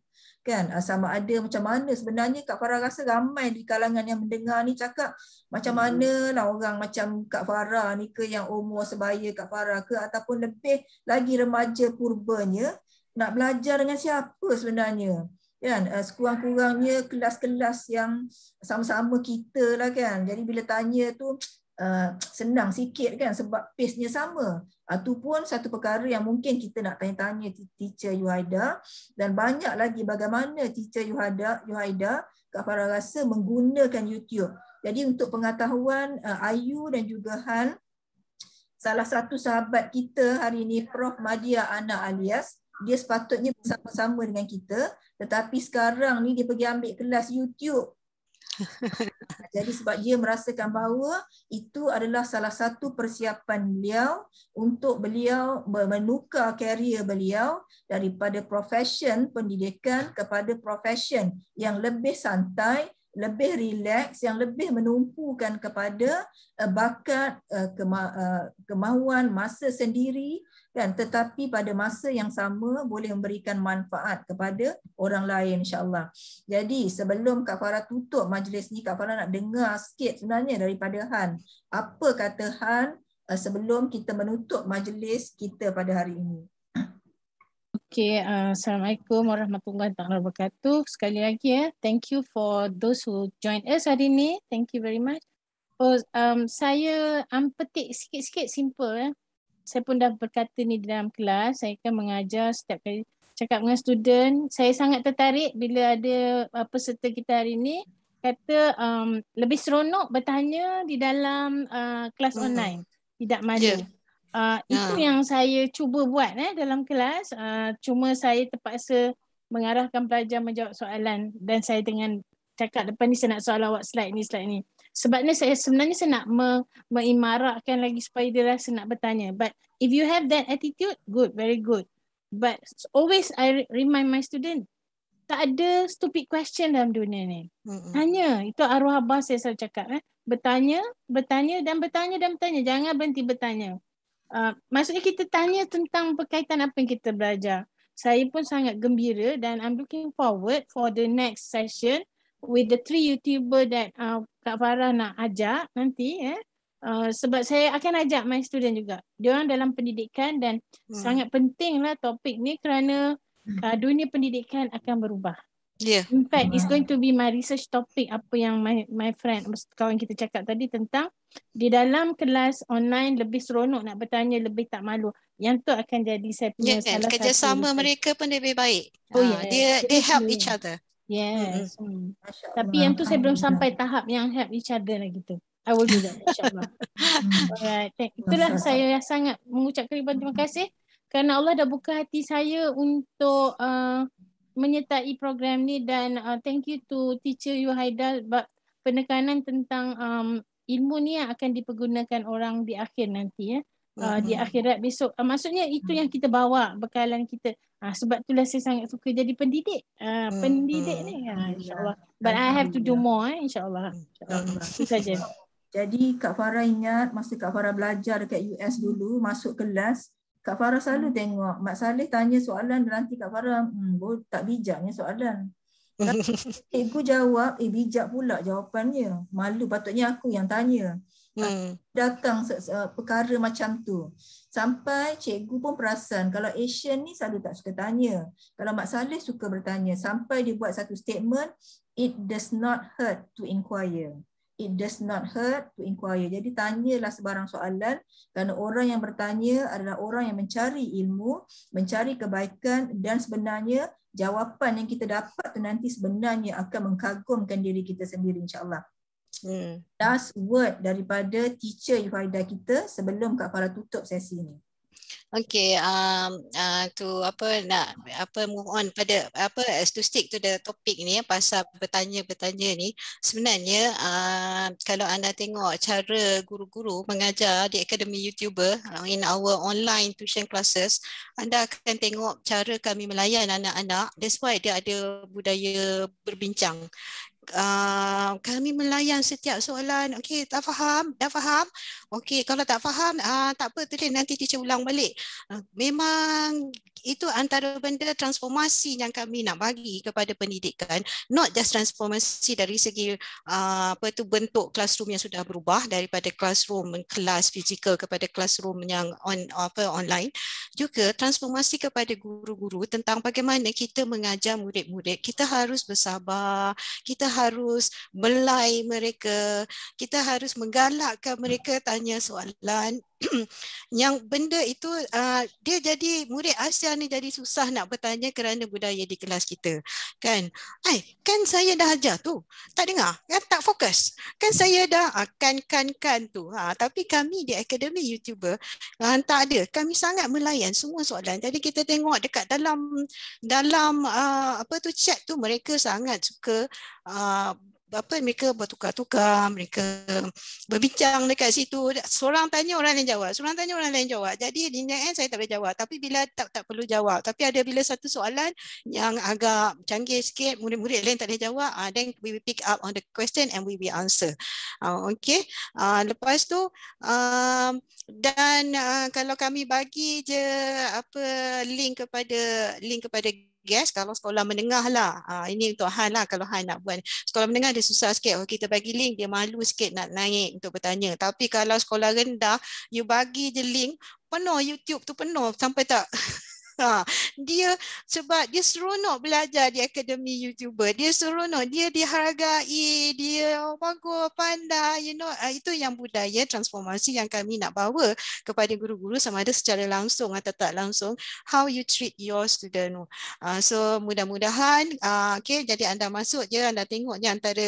Kan, sama ada macam mana sebenarnya Kak Farah rasa ramai di kalangan yang mendengar ni cakap macam mana lah orang macam Kak Farah ni ke, yang umur sebaya Kak Farah ke, ataupun lebih lagi remaja purbanya, nak belajar dengan siapa sebenarnya. Kan, sekurang-kurangnya kelas-kelas yang sama-sama kita lah kan. Jadi bila tanya tu senang sikit kan sebab pace-nya sama. Itu pun satu perkara yang mungkin kita nak tanya-tanya Teacher Yuhaida, dan banyak lagi bagaimana Teacher Yuhaida Kak Farah rasa menggunakan YouTube. Jadi untuk pengetahuan Ayu dan juga Han, salah satu sahabat kita hari ini Prof Madia Ana Alias, dia sepatutnya bersama-sama dengan kita, tetapi sekarang ni dia pergi ambil kelas YouTube. Jadi sebab dia merasakan bahawa itu adalah salah satu persiapan beliau untuk beliau menukar karier beliau daripada profession pendidikan kepada profession yang lebih santai, lebih rileks, yang lebih menumpukan kepada bakat, kemahuan, masa sendiri kan, tetapi pada masa yang sama boleh memberikan manfaat kepada orang lain, insyaAllah. Jadi sebelum Kak Farah tutup majlis ni, Kak Farah nak dengar sikit sebenarnya daripada Han. Apa kata Han sebelum kita menutup majlis kita pada hari ini? Okay, Assalamualaikum warahmatullahi wabarakatuh. Sekali lagi thank you for those who join us hari ni. Thank you very much. Saya petik sikit-sikit simple. Saya pun dah berkata ni di dalam kelas. Saya akan mengajar setiap kali cakap dengan student. Saya sangat tertarik bila ada peserta kita hari ni kata lebih seronok bertanya di dalam kelas online. Tidak malu. Yeah. Itu yang saya cuba buat dalam kelas. Cuma saya terpaksa mengarahkan pelajar menjawab soalan dan saya dengan cakap depan ni saya nak soalan awak slide ni. Sebabnya saya nak mengimarakkan lagi supaya dia rasa nak bertanya. But if you have that attitude, good, very good. But always I remind my student, tak ada stupid question dalam dunia ni. Tanya, itu arwah abah saya selalu cakap. Bertanya dan bertanya. Jangan berhenti bertanya. Maksudnya kita tanya tentang berkaitan apa yang kita belajar. Saya pun sangat gembira dan I'm looking forward for the next session with the 3 YouTuber that Kak Farah nak ajak nanti. Sebab saya akan ajak my student juga. Diorang dalam pendidikan dan sangat pentinglah topik ni kerana dunia pendidikan akan berubah. Yeah. In fact, it's going to be my research topic apa yang my friend, kawan kita cakap tadi tentang di dalam kelas online lebih seronok nak bertanya, lebih tak malu. Yang tu akan jadi saya punya salah satu kerjasama research. mereka pun lebih baik. Yes. They help each other. Yes. Tapi yang tu saya belum sampai tahap yang help each other lagi tu. I will do that insyaAllah. Alright. Itulah saya sangat mengucapkan terima kasih kerana Allah dah buka hati saya untuk menyertai program ni dan thank you to teacher Yuhaida sebab penekanan tentang ilmu ni yang akan dipergunakan orang di akhir nanti di akhirat besok. Maksudnya itu yang kita bawa bekalan kita. Sebab itulah saya sangat suka jadi pendidik. Pendidik ni insyaAllah. But I have to do more insyaAllah. Itu saja. Jadi Kak Farah ingat masa Kak Farah belajar dekat US dulu, masuk kelas, Kak Farah selalu tengok Mak Saleh tanya soalan dan nanti Kak Farah tak bijaknya soalan. Cikgu jawab, bijak pula jawapannya. Malu, patutnya aku yang tanya. Datang perkara macam tu. Sampai cikgu pun perasan kalau Asian ni selalu tak suka tanya. Kalau Mak Saleh suka bertanya. Sampai dia buat satu statement, it does not hurt to inquire. It does not hurt to inquire. Jadi tanyalah sebarang soalan kerana orang yang bertanya adalah orang yang mencari ilmu, mencari kebaikan dan sebenarnya jawapan yang kita dapat tu nanti sebenarnya akan mengagumkan diri kita sendiri insyaAllah. Last word daripada teacher Yuhaida kita sebelum Kak Farah tutup sesi ini. Okay, move on pada to stick to the topic ni pasal bertanya ni sebenarnya kalau anda tengok cara guru-guru mengajar di Akademi YouTuber in our online tuition classes, anda akan tengok cara kami melayan anak-anak. That's why dia ada budaya berbincang. Kami melayan setiap soalan. Okey, dah faham? Okey, kalau tak faham, tak apa, nanti teacher ulang balik. Memang itu antara benda transformasi yang kami nak bagi kepada pendidikan. Not just transformasi dari segi bentuk classroom yang sudah berubah daripada classroom kelas fizikal kepada classroom yang online. Juga transformasi kepada guru-guru tentang bagaimana kita mengajar murid-murid. Kita harus bersabar, kita harus belai mereka, kita harus menggalakkan mereka tanya soalan. Yang benda itu dia jadi murid Asia ni jadi susah nak bertanya kerana budaya di kelas kita kan. Kan saya dah ajar tu, tak dengar kan, tak fokus kan, saya dah kan tu. Tapi kami di Akademi YouTuber tak ada, kami sangat melayan semua soalan. Jadi kita tengok dekat dalam chat tu, mereka sangat suka mereka bertukar-tukar, mereka berbincang dekat situ. Seorang tanya, orang lain jawab. Seorang tanya, orang lain jawab. Jadi di end saya tak boleh jawab. Tapi bila tak perlu jawab. Tapi ada bila satu soalan yang agak canggih sikit, murid-murid lain tak boleh jawab, then we will pick up on the question and we will answer. Okay. Lepas tu kalau kami bagi je link kepada guys, kalau sekolah menengah lah, ini untuk Han lah, kalau Han nak buat sekolah menengah dia susah sikit, kita bagi link dia malu sikit nak naik untuk bertanya. Tapi kalau sekolah rendah, you bagi je link, penuh YouTube tu, penuh sampai tak Dia sebab dia seronok belajar di akademi YouTuber. Dia seronok, dia dihargai, dia bagus, pandai, itu yang budaya transformasi yang kami nak bawa kepada guru-guru, sama ada secara langsung atau tak langsung, how you treat your student. So mudah-mudahan jadi anda masuk je, anda tengok je antara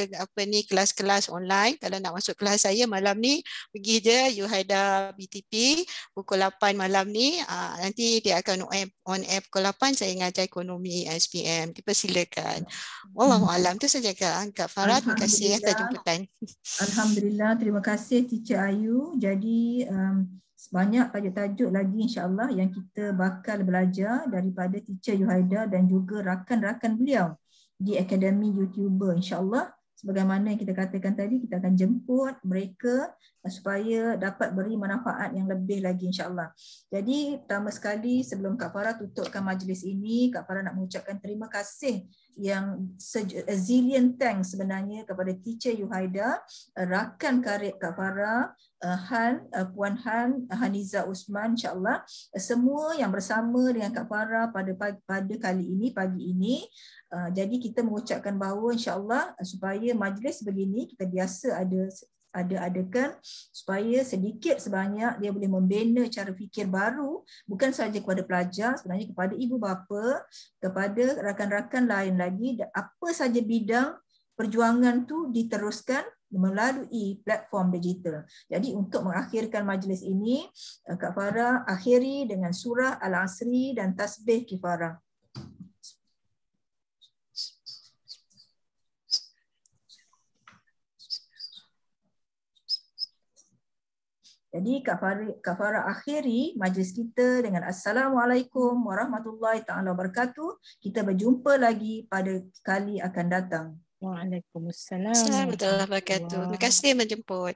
kelas-kelas online. Kalau nak masuk kelas saya malam ni, pergi je Yuhaida BTP pukul 8 malam ni. Nanti dia akan on air pukul 8, saya ngajar ekonomi SPM. Dipersilakan. Wallahualam, tu saja Kak Farah. Terima kasih atas jemputan. Alhamdulillah, terima kasih Teacher Ayu. Jadi banyak tajuk-tajuk lagi insya-Allah yang kita bakal belajar daripada Teacher Yuhaida dan juga rakan-rakan beliau di Akademi YouTuber insya-Allah. Sebagaimana yang kita katakan tadi, kita akan jemput mereka supaya dapat beri manfaat yang lebih lagi insya-Allah. Jadi pertama sekali sebelum Kak Farah tutupkan majlis ini, Kak Farah nak mengucapkan terima kasih yang a zillion thanks sebenarnya kepada Teacher Yuhaida, rakan karib Kak Farah, Puan Haniza Usman, insya-Allah semua yang bersama dengan Kak Farah pada kali ini, pagi ini. Jadi kita mengucapkan bahawa insya-Allah supaya majlis begini kita biasa adakan supaya sedikit sebanyak dia boleh membina cara fikir baru, bukan sahaja kepada pelajar, sebenarnya kepada ibu bapa, kepada rakan-rakan lain lagi, apa saja bidang perjuangan tu diteruskan melalui platform digital. Jadi untuk mengakhirkan majlis ini, Kak Farah akhiri dengan surah Al-Asri dan tasbih kifarah. Jadi Kak Farah akhiri majlis kita dengan Assalamualaikum warahmatullahi taala wabarakatuh. Kita berjumpa lagi pada kali akan datang. Waalaikumsalam. Assalamualaikum warahmatullahi wabarakatuh. Terima kasih menjemput.